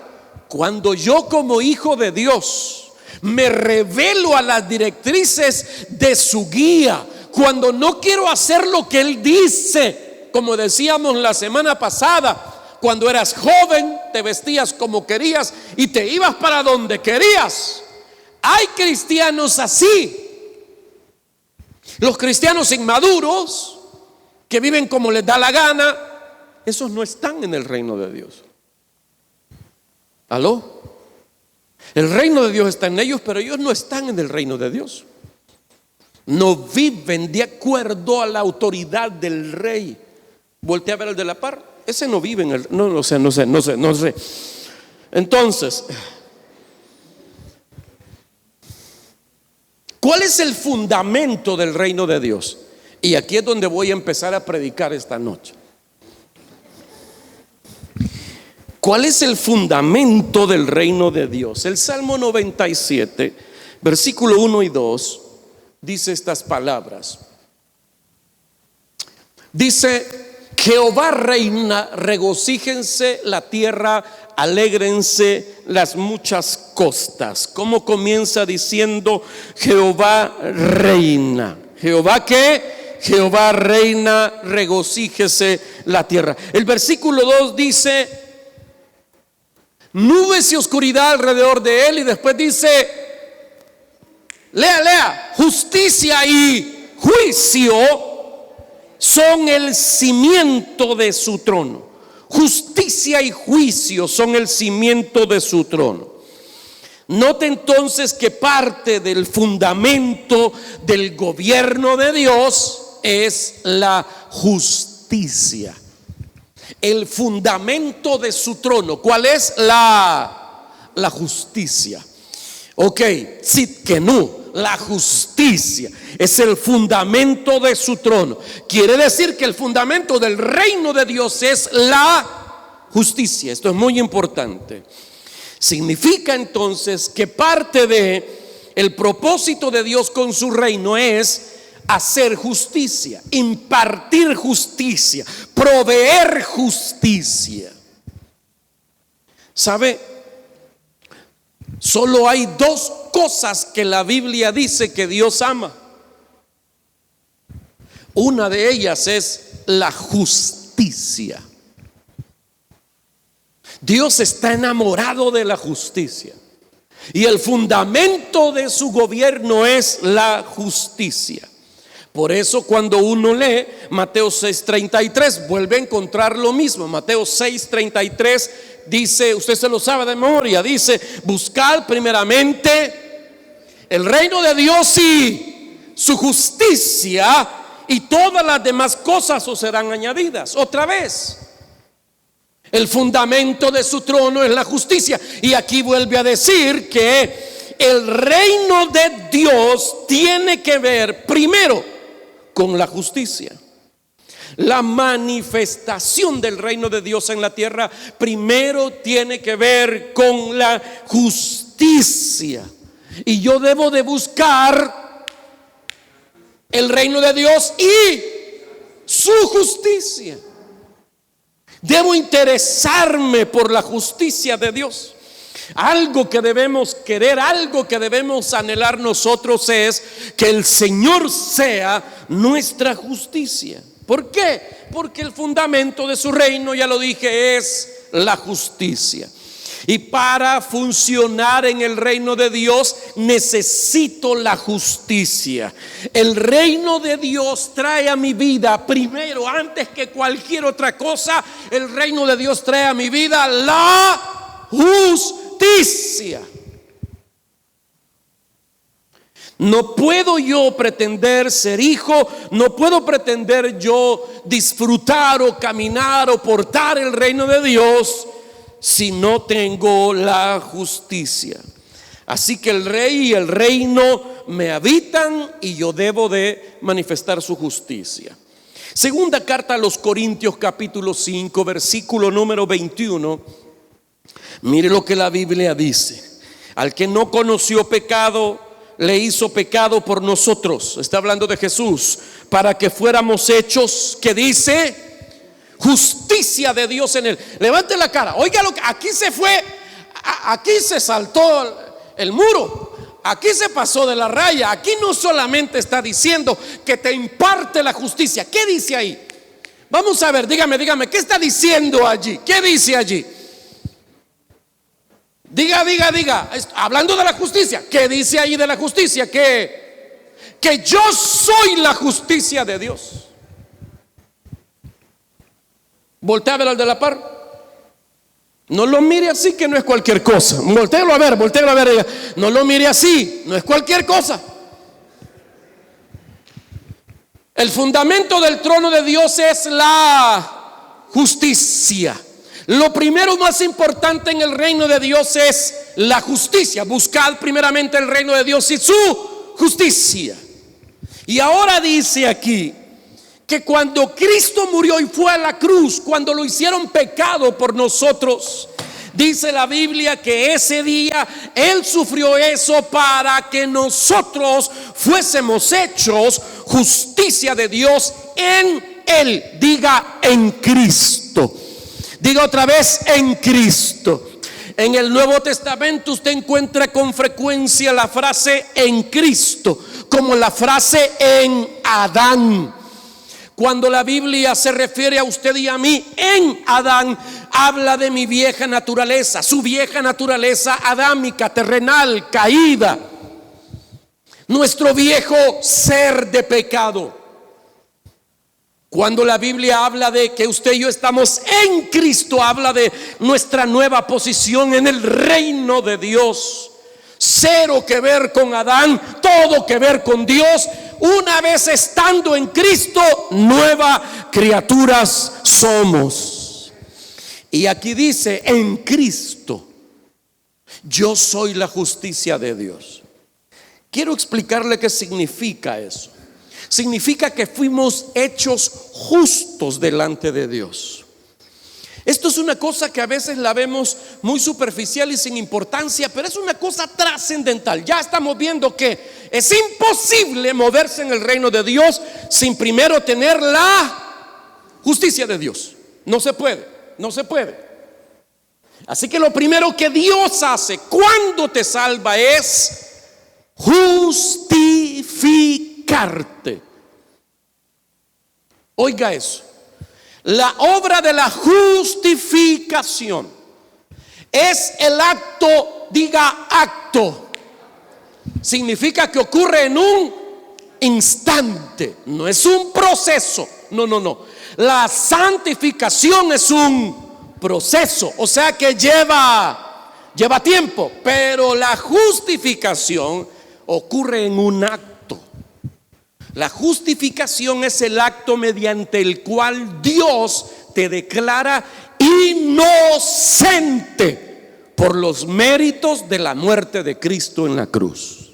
cuando yo como hijo de Dios me revelo a las directrices de su guía, cuando no quiero hacer lo que Él dice, como decíamos la semana pasada, cuando eras joven te vestías como querías y te ibas para donde querías. Hay cristianos así. Los cristianos inmaduros que viven como les da la gana, esos no están en el reino de Dios. ¿Aló? El reino de Dios está en ellos, pero ellos no están en el reino de Dios. No viven de acuerdo a la autoridad del Rey. Voltea a ver al de la par. Ese no vive en el... No sé. Entonces, ¿cuál es el fundamento del reino de Dios? Y aquí es donde voy a empezar a predicar esta noche. ¿Cuál es el fundamento del reino de Dios? El Salmo 97, versículo 1 y 2, dice estas palabras. Dice: Jehová reina, regocíjense la tierra, alégrense las muchas costas. ¿Cómo comienza diciendo Jehová reina? ¿Jehová qué? Jehová reina, regocíjese la tierra. El versículo 2 dice: nubes y oscuridad alrededor de él. Y después dice, lea, justicia y juicio son el cimiento de su trono. Justicia y juicio son el cimiento de su trono. Note entonces que parte del fundamento del gobierno de Dios es la justicia. El fundamento de su trono, ¿cuál es? La justicia. Ok, Tzidkenu, la justicia es el fundamento de su trono. Quiere decir que el fundamento del reino de Dios es la justicia. Esto es muy importante. Significa entonces que parte de el propósito de Dios con su reino es hacer justicia, impartir justicia, proveer justicia. ¿Sabe? Solo hay dos cosas que la Biblia dice que Dios ama. Una de ellas es la justicia. Dios está enamorado de la justicia y el fundamento de su gobierno es la justicia. Por eso cuando uno lee Mateo 6:33 vuelve a encontrar lo mismo. Mateo 6:33 dice, usted se lo sabe de memoria, dice: buscad primeramente el reino de Dios y su justicia, y todas las demás cosas os serán añadidas. Otra vez, el fundamento de su trono es la justicia. Y aquí vuelve a decir que el reino de Dios tiene que ver primero con la justicia. La manifestación del reino de Dios en la tierra primero tiene que ver con la justicia. Y yo debo de buscar el reino de Dios y su justicia. Debo interesarme por la justicia de Dios. Algo que debemos querer, algo que debemos anhelar nosotros es que el Señor sea nuestra justicia. ¿Por qué? Porque el fundamento de su reino, ya lo dije, es la justicia. Y para funcionar en el reino de Dios necesito la justicia. El reino de Dios trae a mi vida primero, antes que cualquier otra cosa, el reino de Dios trae a mi vida la justicia. No puedo yo pretender ser hijo, no puedo pretender yo disfrutar o caminar o portar el reino de Dios si no tengo la justicia. Así que el rey y el reino me habitan y yo debo de manifestar su justicia. Segunda carta a los Corintios, capítulo 5, versículo número 21. Mire lo que la Biblia dice: al que no conoció pecado, le hizo pecado por nosotros. Está hablando de Jesús, para que fuéramos hechos, que dice, justicia de Dios en él. Levante la cara, oiga lo que aquí se fue, aquí se saltó el muro, aquí se pasó de la raya. Aquí no solamente está diciendo que te imparte la justicia. ¿Qué dice ahí? Vamos a ver, dígame, ¿qué está diciendo allí? ¿Qué dice allí? Diga, hablando de la justicia, ¿qué dice ahí de la justicia? Que yo soy la justicia de Dios. Voltea a ver al de la par. No lo mire así, que no es cualquier cosa. Voltéalo a ver. No lo mire así, no es cualquier cosa. El fundamento del trono de Dios es la justicia. Lo primero más importante en el reino de Dios es la justicia. Buscad primeramente el reino de Dios y su justicia. Y ahora dice aquí que cuando Cristo murió y fue a la cruz, cuando lo hicieron pecado por nosotros, dice la Biblia que ese día Él sufrió eso para que nosotros fuésemos hechos justicia de Dios en Él. Diga, en Cristo. Diga otra vez, en Cristo. En el Nuevo Testamento usted encuentra con frecuencia la frase en Cristo, como la frase en Adán. Cuando la Biblia se refiere a usted y a mí en Adán, habla de mi vieja naturaleza, su vieja naturaleza adámica, terrenal, caída, nuestro viejo ser de pecado. Cuando la Biblia habla de que usted y yo estamos en Cristo, habla de nuestra nueva posición en el reino de Dios. Cero que ver con Adán, todo que ver con Dios. Una vez estando en Cristo, nuevas criaturas somos. Y aquí dice, en Cristo, yo soy la justicia de Dios. Quiero explicarle qué significa eso. Significa que fuimos hechos justos delante de Dios. Esto es una cosa que a veces la vemos muy superficial y sin importancia, pero es una cosa trascendental. Ya estamos viendo que es imposible moverse en el reino de Dios sin primero tener la justicia de Dios. No se puede, no se puede. Así que lo primero que Dios hace cuando te salva es justificarte. Oiga eso. La obra de la justificación es el acto, diga acto. Significa que ocurre en un instante, no es un proceso. No. La santificación es un proceso, o sea que lleva tiempo, pero la justificación ocurre en un acto. La justificación es el acto mediante el cual Dios te declara inocente por los méritos de la muerte de Cristo en la cruz.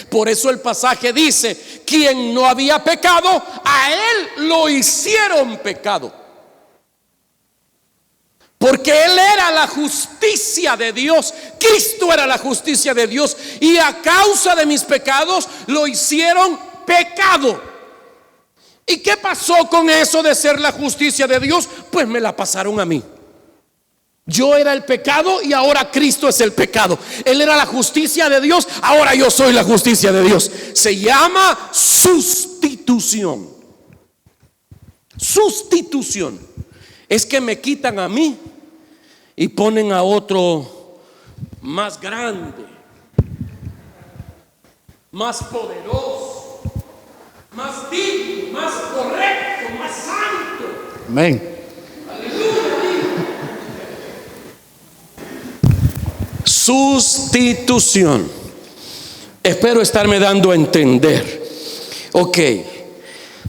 Por eso el pasaje dice, quien no había pecado, a él lo hicieron pecado. Porque Él era la justicia de Dios, Cristo era la justicia de Dios, y a causa de mis pecados lo hicieron pecado. ¿Y qué pasó con eso de ser la justicia de Dios? Pues me la pasaron a mí. Yo era el pecado y ahora Cristo es el pecado. Él era la justicia de Dios, ahora yo soy la justicia de Dios. Se llama sustitución. Sustitución es que me quitan a mí y ponen a otro más grande, más poderoso, más digno, más correcto, más santo. Amén. Sustitución. Espero estarme dando a entender. Ok,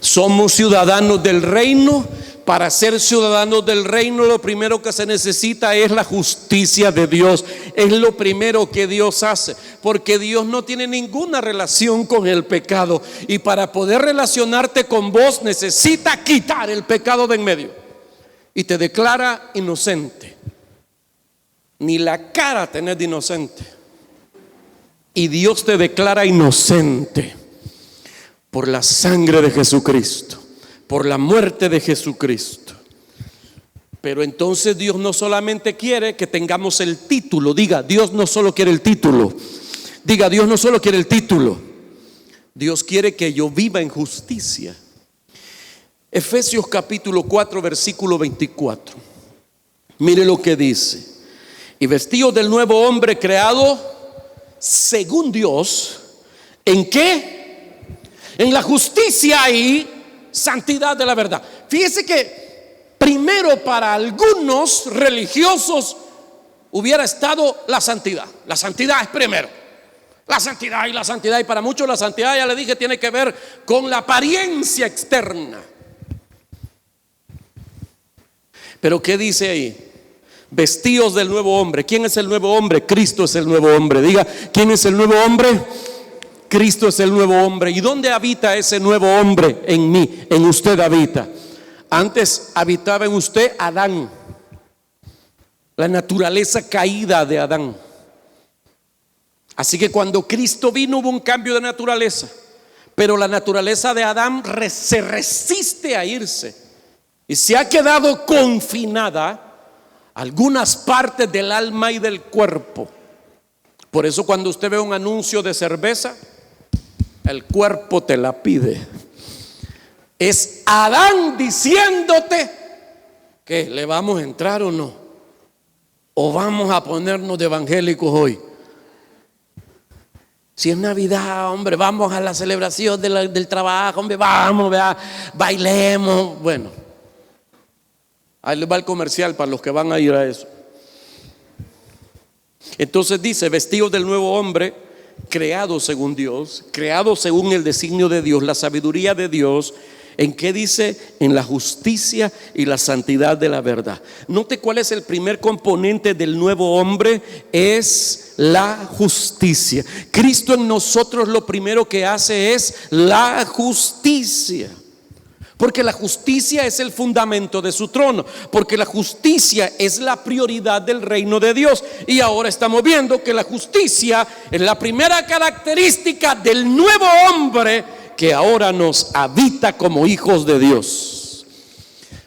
somos ciudadanos del reino. Para ser ciudadanos del reino, lo primero que se necesita es la justicia de Dios. Es lo primero que Dios hace, porque Dios no tiene ninguna relación con el pecado. Y para poder relacionarte con vos, necesita quitar el pecado de en medio. Y te declara inocente. Ni la cara tenés de inocente. Y Dios te declara inocente por la sangre de Jesucristo, por la muerte de Jesucristo. Pero entonces Dios no solamente quiere que tengamos el título. Diga, Dios no solo quiere el título. Diga, Dios no solo quiere el título. Dios quiere que yo viva en justicia. Efesios capítulo 4 versículo 24. Mire lo que dice. Y vestidos del nuevo hombre creado según Dios. ¿En qué? En la justicia y santidad de la verdad. Fíjese que primero para algunos religiosos hubiera estado la santidad. La santidad es primero. La santidad, y para muchos la santidad, ya le dije, tiene que ver con la apariencia externa. Pero ¿qué dice ahí? Vestidos del nuevo hombre. ¿Quién es el nuevo hombre? Cristo es el nuevo hombre. Diga, ¿quién es el nuevo hombre? Cristo es el nuevo hombre. ¿Y dónde habita ese nuevo hombre? En mí, en usted habita. Antes habitaba en usted Adán, la naturaleza caída de Adán. Así que cuando Cristo vino hubo un cambio de naturaleza, pero la naturaleza de Adán se resiste a irse y se ha quedado confinada a algunas partes del alma y del cuerpo. Por eso cuando usted ve un anuncio de cerveza, el cuerpo te la pide. Es Adán diciéndote que le vamos a entrar o no, o vamos a ponernos de evangélicos hoy. Si es Navidad, hombre, vamos a la celebración del trabajo, hombre, vamos, vea, bailemos. Bueno, ahí les va el comercial para los que van a ir a eso. Entonces dice, vestidos del nuevo hombre, creado según Dios, creado según el designio de Dios, la sabiduría de Dios. ¿En qué dice? En la justicia y la santidad de la verdad. Note cuál es el primer componente del nuevo hombre: es la justicia. Cristo en nosotros lo primero que hace es la justicia. Porque la justicia es el fundamento de su trono. Porque la justicia es la prioridad del reino de Dios. Y ahora estamos viendo que la justicia es la primera característica del nuevo hombre que ahora nos habita como hijos de Dios.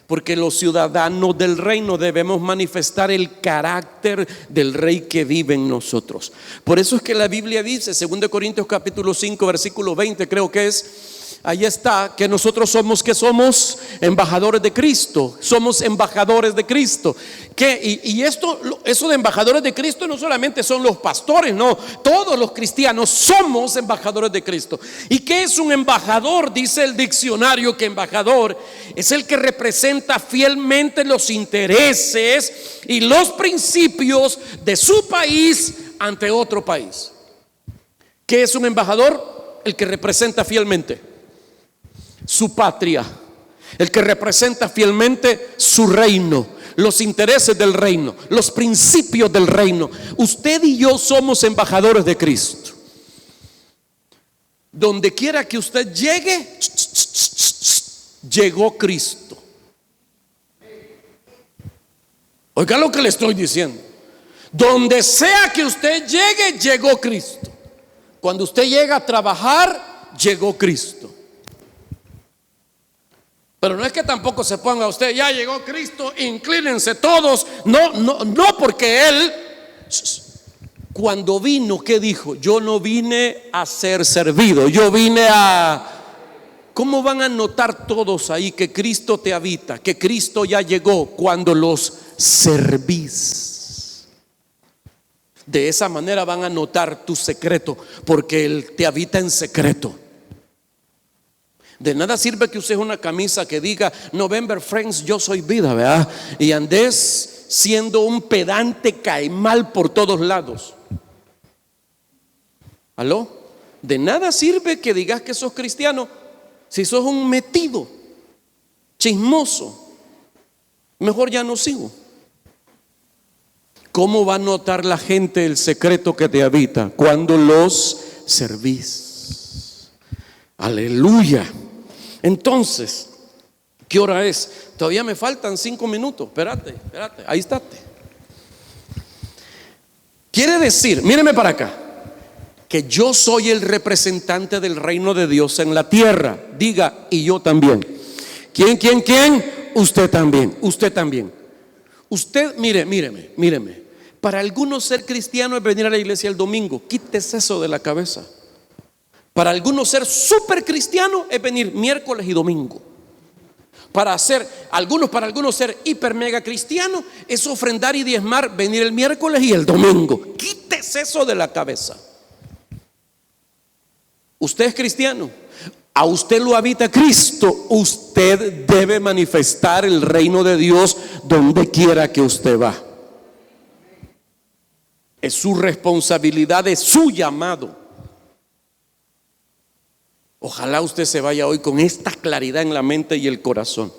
Porque los ciudadanos del reino debemos manifestar el carácter del rey que vive en nosotros. Por eso es que la Biblia dice, 2 Corintios capítulo 5 versículo 20 creo que es, ahí está, que nosotros somos, que somos embajadores de Cristo. Somos embajadores de Cristo. Y eso de embajadores de Cristo no solamente son los pastores, no, todos los cristianos somos embajadores de Cristo. ¿Y qué es un embajador? Dice el diccionario que embajador es el que representa fielmente los intereses y los principios de su país ante otro país. ¿Qué es un embajador? El que representa fielmente su patria, el que representa fielmente su reino, los intereses del reino, los principios del reino. Usted y yo somos embajadores de Cristo. Donde quiera que usted llegue, llegó Cristo. Oiga lo que le estoy diciendo. Donde sea que usted llegue, llegó Cristo. Cuando usted llega a trabajar, llegó Cristo. Pero no es que tampoco se ponga usted, ya llegó Cristo, inclínense todos. No, porque Él, cuando vino, ¿qué dijo? Yo no vine a ser servido, yo vine a... ¿Cómo van a notar todos ahí que Cristo te habita, que Cristo ya llegó? Cuando los servís. De esa manera van a notar tu secreto, porque Él te habita en secreto. De nada sirve que uses una camisa que diga November Friends, yo soy vida, ¿verdad? Y andes siendo un pedante caemal por todos lados. ¿Aló? De nada sirve que digas que sos cristiano si sos un metido, chismoso. Mejor ya no sigo. ¿Cómo va a notar la gente el secreto que te habita? Cuando los servís. Aleluya. Entonces, ¿qué hora es? Todavía me faltan 5 minutos. Espérate, ahí estate. Quiere decir, míreme para acá, que yo soy el representante del reino de Dios en la tierra. Diga, y yo también. ¿Quién? Usted también. Usted, míreme. Para algunos ser cristiano es venir a la iglesia el domingo. Quítese eso de la cabeza. Para algunos ser súper cristiano es venir miércoles y domingo. Para algunos ser hiper mega cristiano es ofrendar y diezmar, venir el miércoles y el domingo. Quítese eso de la cabeza. Usted es cristiano, a usted lo habita Cristo. Usted debe manifestar el reino de Dios donde quiera que usted va. Es su responsabilidad, es su llamado. Ojalá usted se vaya hoy con esta claridad en la mente y el corazón.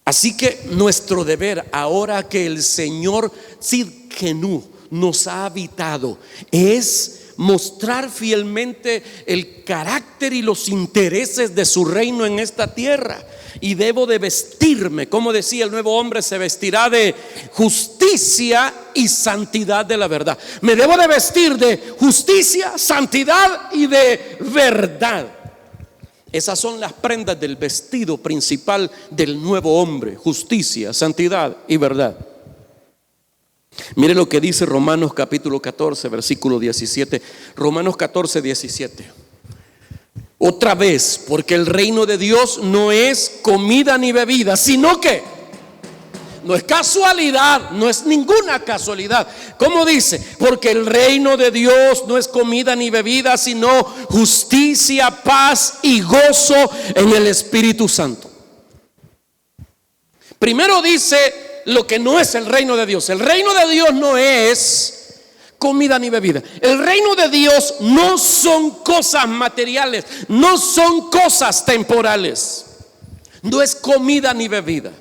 Así que nuestro deber, ahora que el Señor Tzidkenu nos ha habitado, es mostrar fielmente el carácter y los intereses de su reino en esta tierra. Y debo de vestirme, como decía el nuevo hombre, se vestirá de justicia y santidad de la verdad. Me debo de vestir de justicia, santidad y de verdad. Esas son las prendas del vestido principal del nuevo hombre: justicia, santidad y verdad. Mire lo que dice Romanos capítulo 14 versículo 17. Romanos 14, 17. Otra vez, porque el reino de Dios no es comida ni bebida, sino que no es casualidad, no es ninguna casualidad. ¿Cómo dice? Porque el reino de Dios no es comida ni bebida, sino justicia, paz y gozo en el Espíritu Santo. Primero dice lo que no es el reino de Dios. El reino de Dios no es comida ni bebida. El reino de Dios no son cosas materiales, no son cosas temporales. No es comida ni bebida.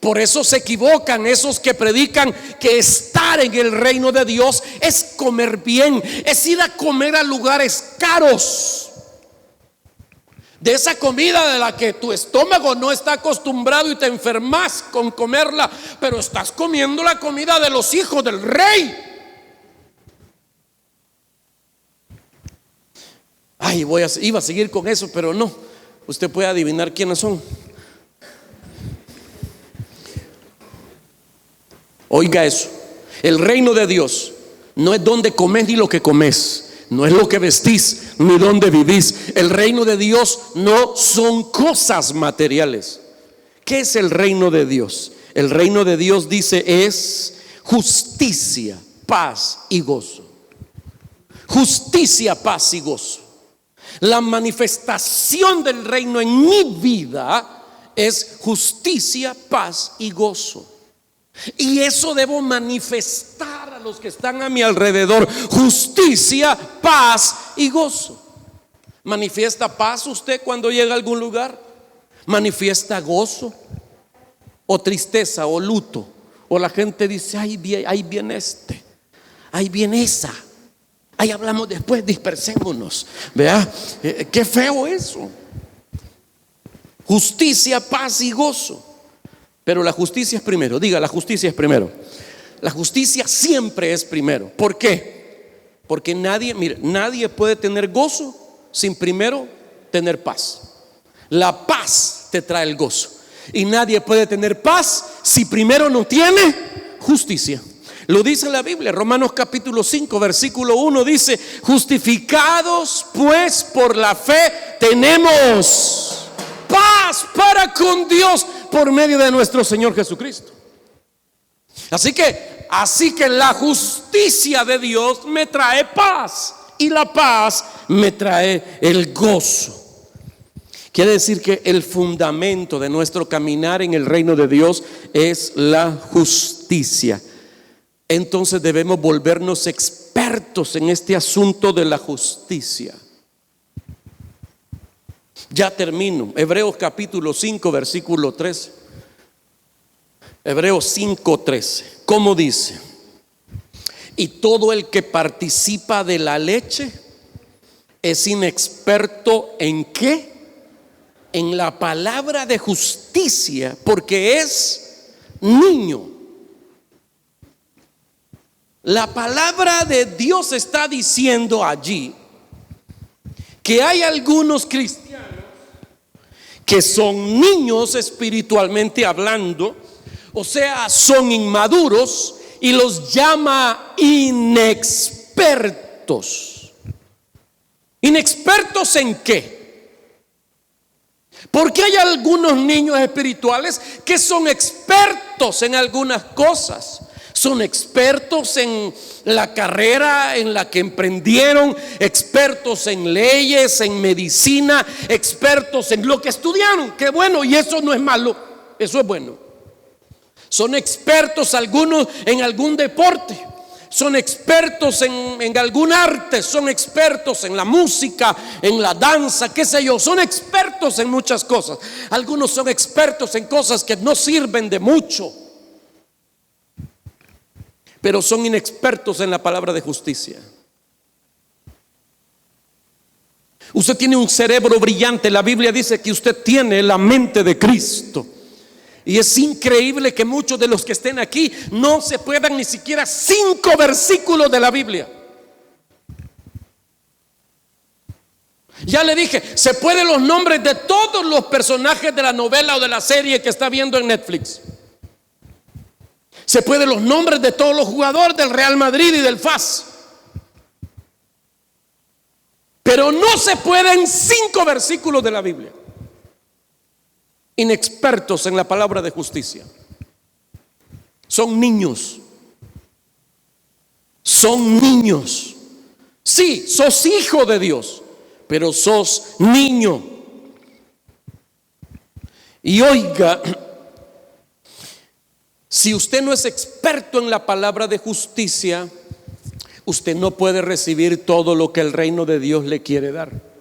Por eso se equivocan esos que predican que estar en el reino de Dios es comer bien, es ir a comer a lugares caros. De esa comida de la que tu estómago no está acostumbrado y te enfermas con comerla, pero estás comiendo la comida de los hijos del rey. Ay, iba a seguir con eso, pero no. Usted puede adivinar quiénes son. Oiga eso, el reino de Dios no es donde comes ni lo que comes, no es lo que vestís ni donde vivís. El reino de Dios no son cosas materiales. ¿Qué es el reino de Dios? El reino de Dios, dice, es justicia, paz y gozo. Justicia, paz y gozo. La manifestación del reino en mi vida es justicia, paz y gozo. Y eso debo manifestar a los que están a mi alrededor: justicia, paz y gozo. ¿Manifiesta paz usted cuando llega a algún lugar? ¿Manifiesta gozo o tristeza o luto? O la gente dice: ahí viene ahí viene esa, ahí hablamos después, dispersémonos. Vea, qué feo eso. Justicia, paz y gozo. Pero la justicia es primero. Diga, la justicia es primero. La justicia siempre es primero. ¿Por qué? Porque nadie puede tener gozo sin primero tener paz. La paz te trae el gozo. Y nadie puede tener paz si primero no tiene justicia. Lo dice la Biblia, Romanos capítulo 5, versículo 1 dice: justificados pues por la fe tenemos paz para con Dios por medio de nuestro Señor Jesucristo. Así que la justicia de Dios me trae paz, y la paz me trae el gozo. Quiere decir que el fundamento de nuestro caminar en el reino de Dios es la justicia. Entonces debemos volvernos expertos en este asunto de la justicia. Ya termino. Hebreos capítulo 5, versículo 13. Hebreos 5, 13. ¿Cómo dice? Y todo el que participa de la leche es inexperto ¿en qué? En la palabra de justicia, porque es niño. La palabra de Dios está diciendo allí que hay algunos cristianos que son niños espiritualmente hablando, o sea, son inmaduros, y los llama inexpertos. ¿Inexpertos en qué? Porque hay algunos niños espirituales que son expertos en algunas cosas. Son expertos en la carrera en la que emprendieron, expertos en leyes, en medicina, expertos en lo que estudiaron. Qué bueno, y eso no es malo, eso es bueno. Son expertos algunos en algún deporte, son expertos en algún arte, son expertos en la música, en la danza, qué sé yo, son expertos en muchas cosas. Algunos son expertos en cosas que no sirven de mucho, pero son inexpertos en la palabra de justicia. Usted tiene un cerebro brillante. La Biblia dice que usted tiene la mente de Cristo. Y es increíble que muchos de los que estén aquí no se puedan ni siquiera 5 versículos de la Biblia. Ya le dije, se pueden los nombres de todos los personajes de la novela o de la serie que está viendo en Netflix. Se pueden los nombres de todos los jugadores del Real Madrid y del FAS. Pero no se pueden 5 versículos de la Biblia. Inexpertos en la palabra de justicia. Son niños. Son niños. Sí, sos hijo de Dios, pero sos niño. Y oiga, si usted no es experto en la palabra de justicia, usted no puede recibir todo lo que el reino de Dios le quiere dar.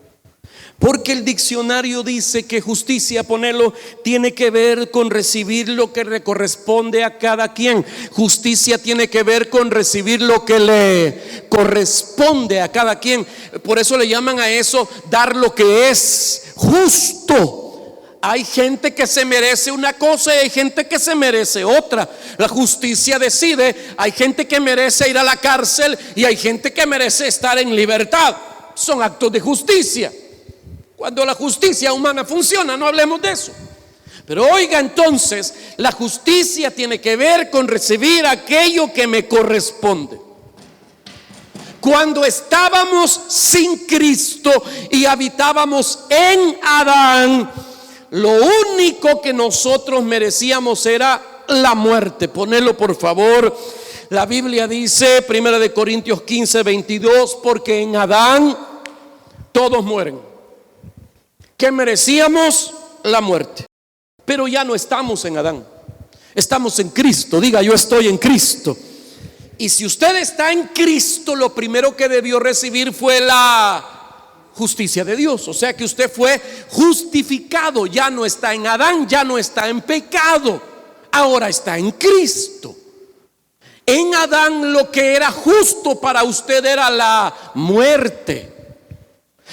Porque el diccionario dice que justicia, ponelo, tiene que ver con recibir lo que le corresponde a cada quien. Justicia tiene que ver con recibir lo que le corresponde a cada quien. Por eso le llaman a eso dar lo que es justo. Hay gente que se merece una cosa y hay gente que se merece otra. La justicia decide. Hay gente que merece ir a la cárcel y hay gente que merece estar en libertad. Son actos de justicia. Cuando la justicia humana funciona, no hablemos de eso. Pero oiga, entonces, la justicia tiene que ver con recibir aquello que me corresponde. Cuando estábamos sin Cristo y habitábamos en Adán, lo único que nosotros merecíamos era la muerte. Ponelo por favor. La Biblia dice, 1 Corintios 15, 22, porque en Adán todos mueren. ¿Qué merecíamos? La muerte. Pero ya no estamos en Adán, estamos en Cristo. Diga, yo estoy en Cristo. Y si usted está en Cristo, lo primero que debió recibir fue la justicia de Dios. O sea que usted fue justificado. Ya no está en Adán, ya no está en pecado, ahora está en Cristo. En Adán lo que era justo para usted era la muerte.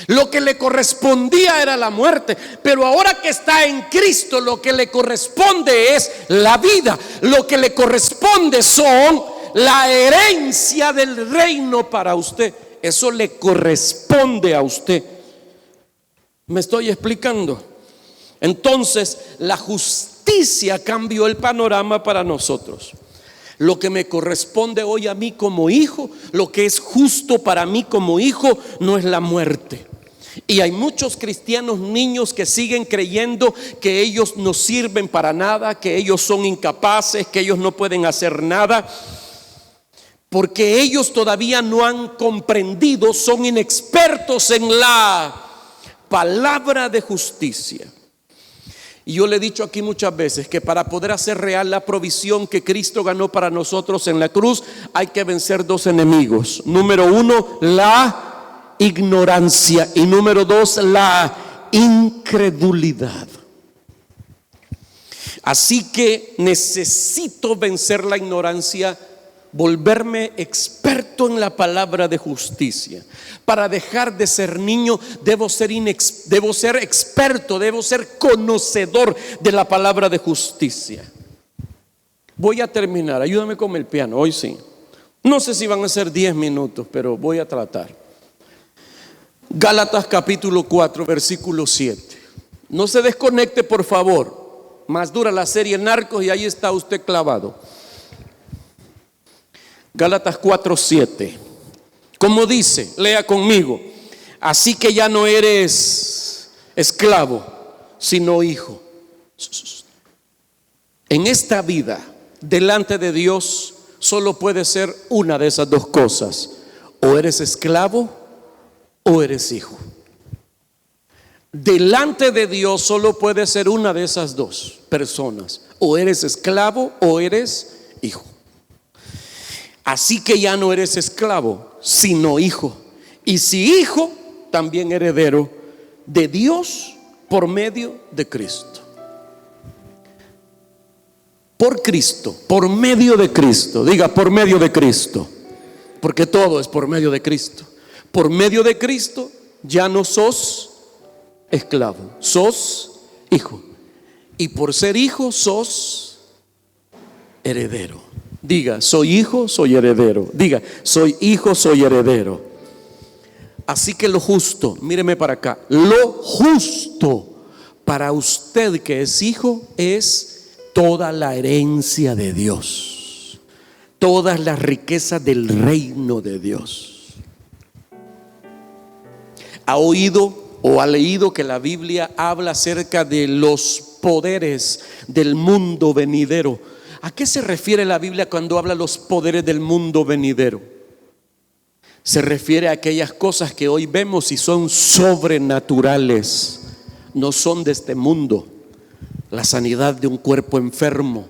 Lo que le correspondía era la muerte. Pero ahora que está en Cristo, lo que le corresponde es la vida. Lo que le corresponde son la herencia del reino para usted. Eso le corresponde a usted. ¿Me estoy explicando? Entonces, la justicia cambió el panorama para nosotros. Lo que me corresponde hoy a mí como hijo, lo que es justo para mí como hijo, no es la muerte. Y hay muchos cristianos niños que siguen creyendo que ellos no sirven para nada, que ellos son incapaces, que ellos no pueden hacer nada, porque ellos todavía no han comprendido, son inexpertos en la palabra de justicia. Y yo le he dicho aquí muchas veces que para poder hacer real la provisión que Cristo ganó para nosotros en la cruz, hay que vencer dos enemigos. Número uno, la ignorancia, y número dos, la incredulidad. Así que necesito vencer la ignorancia, volverme experto en la palabra de justicia. Para dejar de ser niño, debo ser experto, debo ser conocedor de la palabra de justicia. Voy a terminar, ayúdame con el piano, hoy sí. No sé si van a ser 10 minutos, pero voy a tratar. Gálatas capítulo 4, versículo 7. No se desconecte, por favor. Más dura la serie Narcos y ahí está usted clavado. Gálatas 4, 7. Como dice, lea conmigo. Así que ya no eres esclavo, sino hijo. En esta vida, delante de Dios, solo puede ser una de esas dos cosas. O eres esclavo o eres hijo. Delante de Dios solo puede ser una de esas dos personas. O eres esclavo o eres hijo. Así que ya no eres esclavo, sino hijo. Y si hijo, también heredero de Dios por medio de Cristo. Por Cristo, por medio de Cristo. Diga, por medio de Cristo. Porque todo es por medio de Cristo. Por medio de Cristo ya no sos esclavo, sos hijo. Y por ser hijo sos heredero. Diga, soy hijo, soy heredero. Diga, soy hijo, soy heredero. Así que lo justo, míreme para acá, lo justo para usted que es hijo es toda la herencia de Dios, todas las riquezas del reino de Dios. ¿Ha oído o ha leído que la Biblia habla acerca de los poderes del mundo venidero? ¿A qué se refiere la Biblia cuando habla de los poderes del mundo venidero? Se refiere a aquellas cosas que hoy vemos y son sobrenaturales, no son de este mundo. La sanidad de un cuerpo enfermo,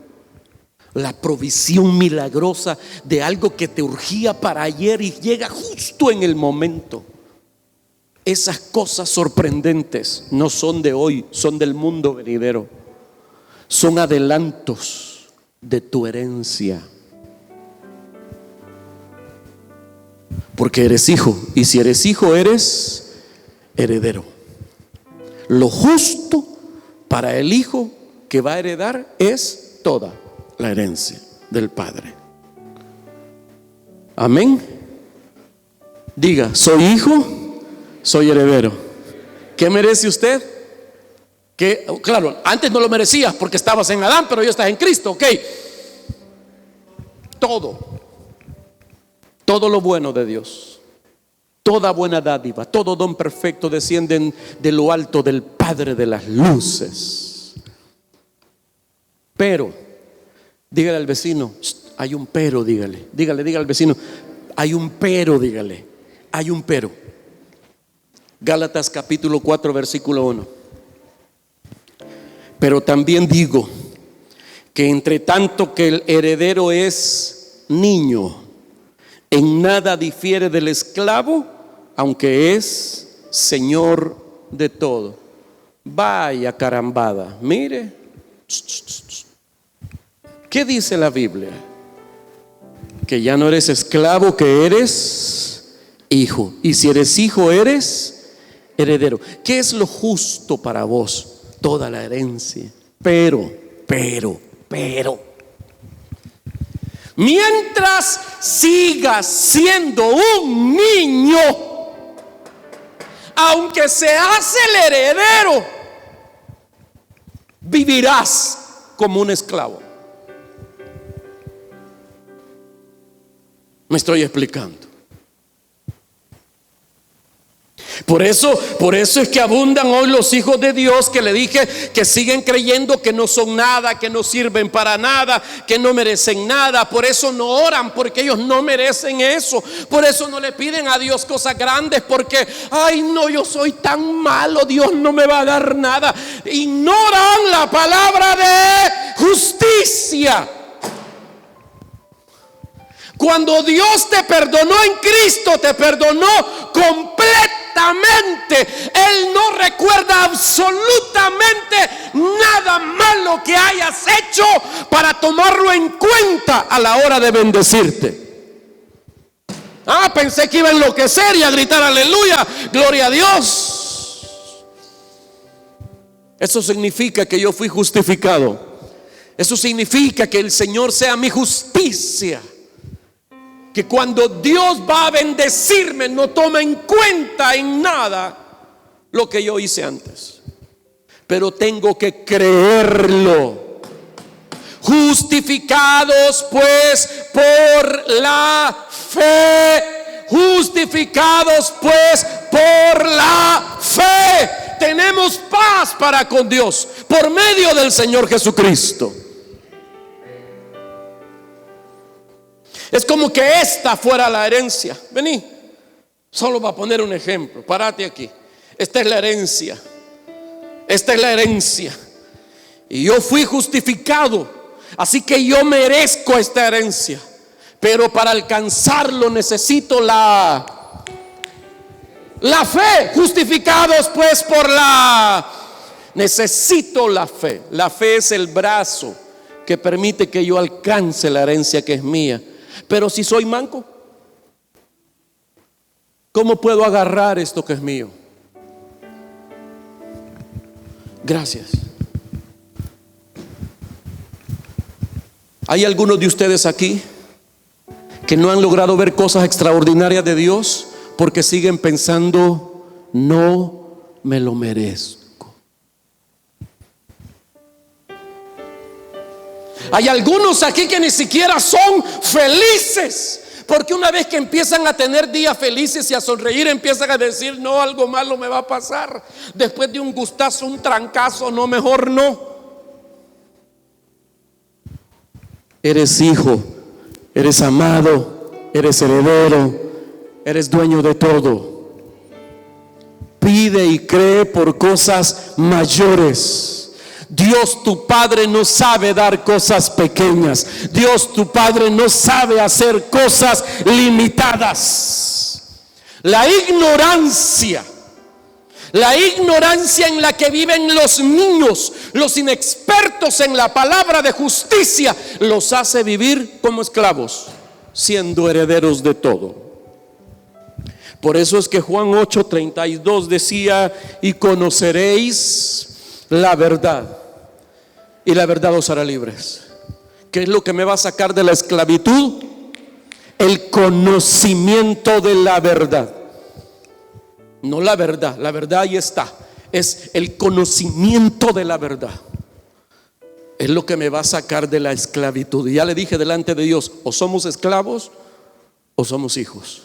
la provisión milagrosa de algo que te urgía para ayer y llega justo en el momento. Esas cosas sorprendentes no son de hoy, son del mundo venidero. Son adelantos de tu herencia. Porque eres hijo, y si eres hijo eres heredero. Lo justo para el hijo que va a heredar es toda la herencia del Padre. Amén. Diga, soy hijo, soy heredero. ¿Qué merece usted? Que, claro, antes no lo merecías porque estabas en Adán, pero ya estás en Cristo, ok. Todo lo bueno de Dios, toda buena dádiva, todo don perfecto descienden de lo alto del Padre de las luces. Pero, dígale al vecino, hay un pero, dígale al vecino, hay un pero, dígale, hay un pero. Gálatas capítulo 4 versículo 1. Pero también digo que entre tanto que el heredero es niño, en nada difiere del esclavo, aunque es señor de todo. Vaya carambada, mire. ¿Qué dice la Biblia? Que ya no eres esclavo, que eres hijo. Y si eres hijo, eres heredero. ¿Qué es lo justo para vos? Toda la herencia. Pero mientras sigas siendo un niño, aunque seas el heredero, vivirás como un esclavo. Me estoy explicando. Por eso es que abundan hoy los hijos de Dios que le dije que siguen creyendo que no son nada, que no sirven para nada, que no merecen nada. Por eso no oran, porque ellos no merecen eso. Por eso no le piden a Dios cosas grandes, porque ay no, yo soy tan malo, Dios no me va a dar nada. Ignoran la palabra de justicia. Cuando Dios te perdonó en Cristo, te perdonó completamente. Él no recuerda absolutamente nada malo que hayas hecho para tomarlo en cuenta a la hora de bendecirte. Pensé que iba a enloquecer y a gritar aleluya, gloria a Dios. Eso significa que yo fui justificado. Eso significa que el Señor sea mi justicia. Que cuando Dios va a bendecirme, no toma en cuenta en nada lo que yo hice antes. Pero tengo que creerlo. Justificados pues por la fe. Justificados pues por la fe. Tenemos paz para con Dios por medio del Señor Jesucristo. Es como que esta fuera la herencia. Vení, solo para poner un ejemplo. Párate aquí. Esta es la herencia. Esta es la herencia. Y yo fui justificado. Así que yo merezco esta herencia. Pero para alcanzarlo necesito la fe. Justificados pues por la... Necesito la fe. La fe es el brazo que permite que yo alcance la herencia que es mía. Pero si soy manco, ¿cómo puedo agarrar esto que es mío? Gracias. Hay algunos de ustedes aquí que no han logrado ver cosas extraordinarias de Dios porque siguen pensando, no me lo merezco. Hay algunos aquí que ni siquiera son felices, porque una vez que empiezan a tener días felices y a sonreír, empiezan a decir, no, algo malo me va a pasar. Después de un gustazo, un trancazo, no, mejor no. Eres hijo, eres amado, eres heredero, eres dueño de todo. Pide y cree por cosas mayores. Dios tu Padre no sabe dar cosas pequeñas. Dios tu Padre no sabe hacer cosas limitadas. La ignorancia en la que viven los niños, los inexpertos en la palabra de justicia, los hace vivir como esclavos, siendo herederos de todo. Por eso es que Juan 8:32 decía: y conoceréis la verdad, y la verdad os hará libres. ¿Qué es lo que me va a sacar de la esclavitud? El conocimiento de la verdad. No la verdad ahí está. Es el conocimiento de la verdad. Es lo que me va a sacar de la esclavitud. Y ya le dije delante de Dios: o somos esclavos o somos hijos.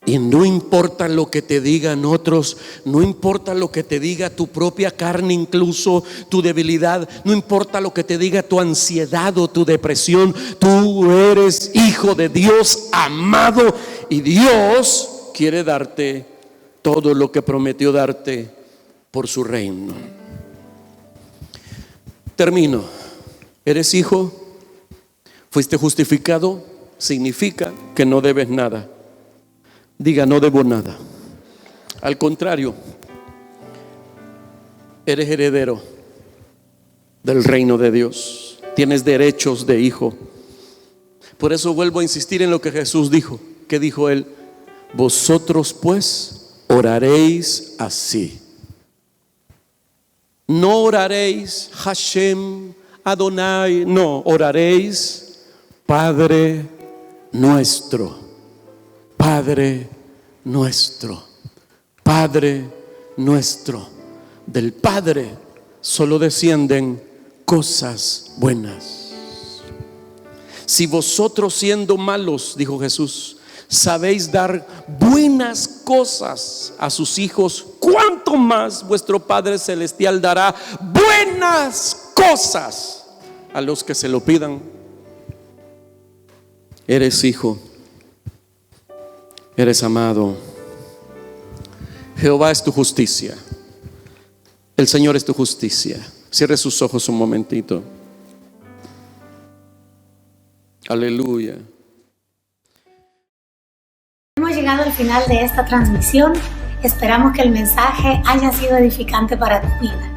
Y no importa lo que te digan otros, no importa lo que te diga tu propia carne, incluso tu debilidad, no importa lo que te diga tu ansiedad o tu depresión, tú eres hijo de Dios amado, y Dios quiere darte todo lo que prometió darte por su reino. Termino. ¿Eres hijo? ¿Fuiste justificado? Significa que no debes nada. Diga: no debo nada. Al contrario, eres heredero del reino de Dios. Tienes derechos de hijo. Por eso vuelvo a insistir en lo que Jesús dijo. ¿Qué dijo él? Vosotros pues oraréis así. No oraréis Hashem, Adonai. No, oraréis Padre nuestro. Padre nuestro. Padre nuestro. Del Padre solo descienden cosas buenas. Si vosotros, siendo malos, dijo Jesús, sabéis dar buenas cosas a sus hijos, ¿cuánto más vuestro Padre Celestial dará buenas cosas a los que se lo pidan? Eres hijo, eres amado. Jehová es tu justicia. El Señor es tu justicia. Cierre sus ojos un momentito. Aleluya. Hemos llegado al final de esta transmisión. Esperamos que el mensaje haya sido edificante para tu vida.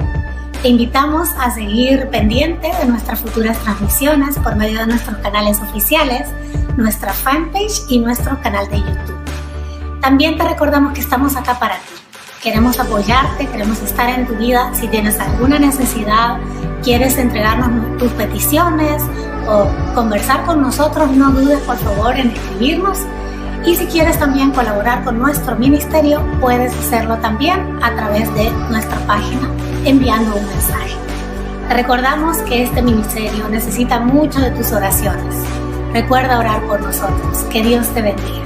Te invitamos a seguir pendiente de nuestras futuras transmisiones por medio de nuestros canales oficiales, nuestra fanpage y nuestro canal de YouTube. También te recordamos que estamos acá para ti. Queremos apoyarte, queremos estar en tu vida. Si tienes alguna necesidad, quieres entregarnos tus peticiones o conversar con nosotros, no dudes por favor en escribirnos. Y si quieres también colaborar con nuestro ministerio, puedes hacerlo también a través de nuestra página enviando un mensaje. Te recordamos que este ministerio necesita mucho de tus oraciones. Recuerda orar por nosotros. Que Dios te bendiga.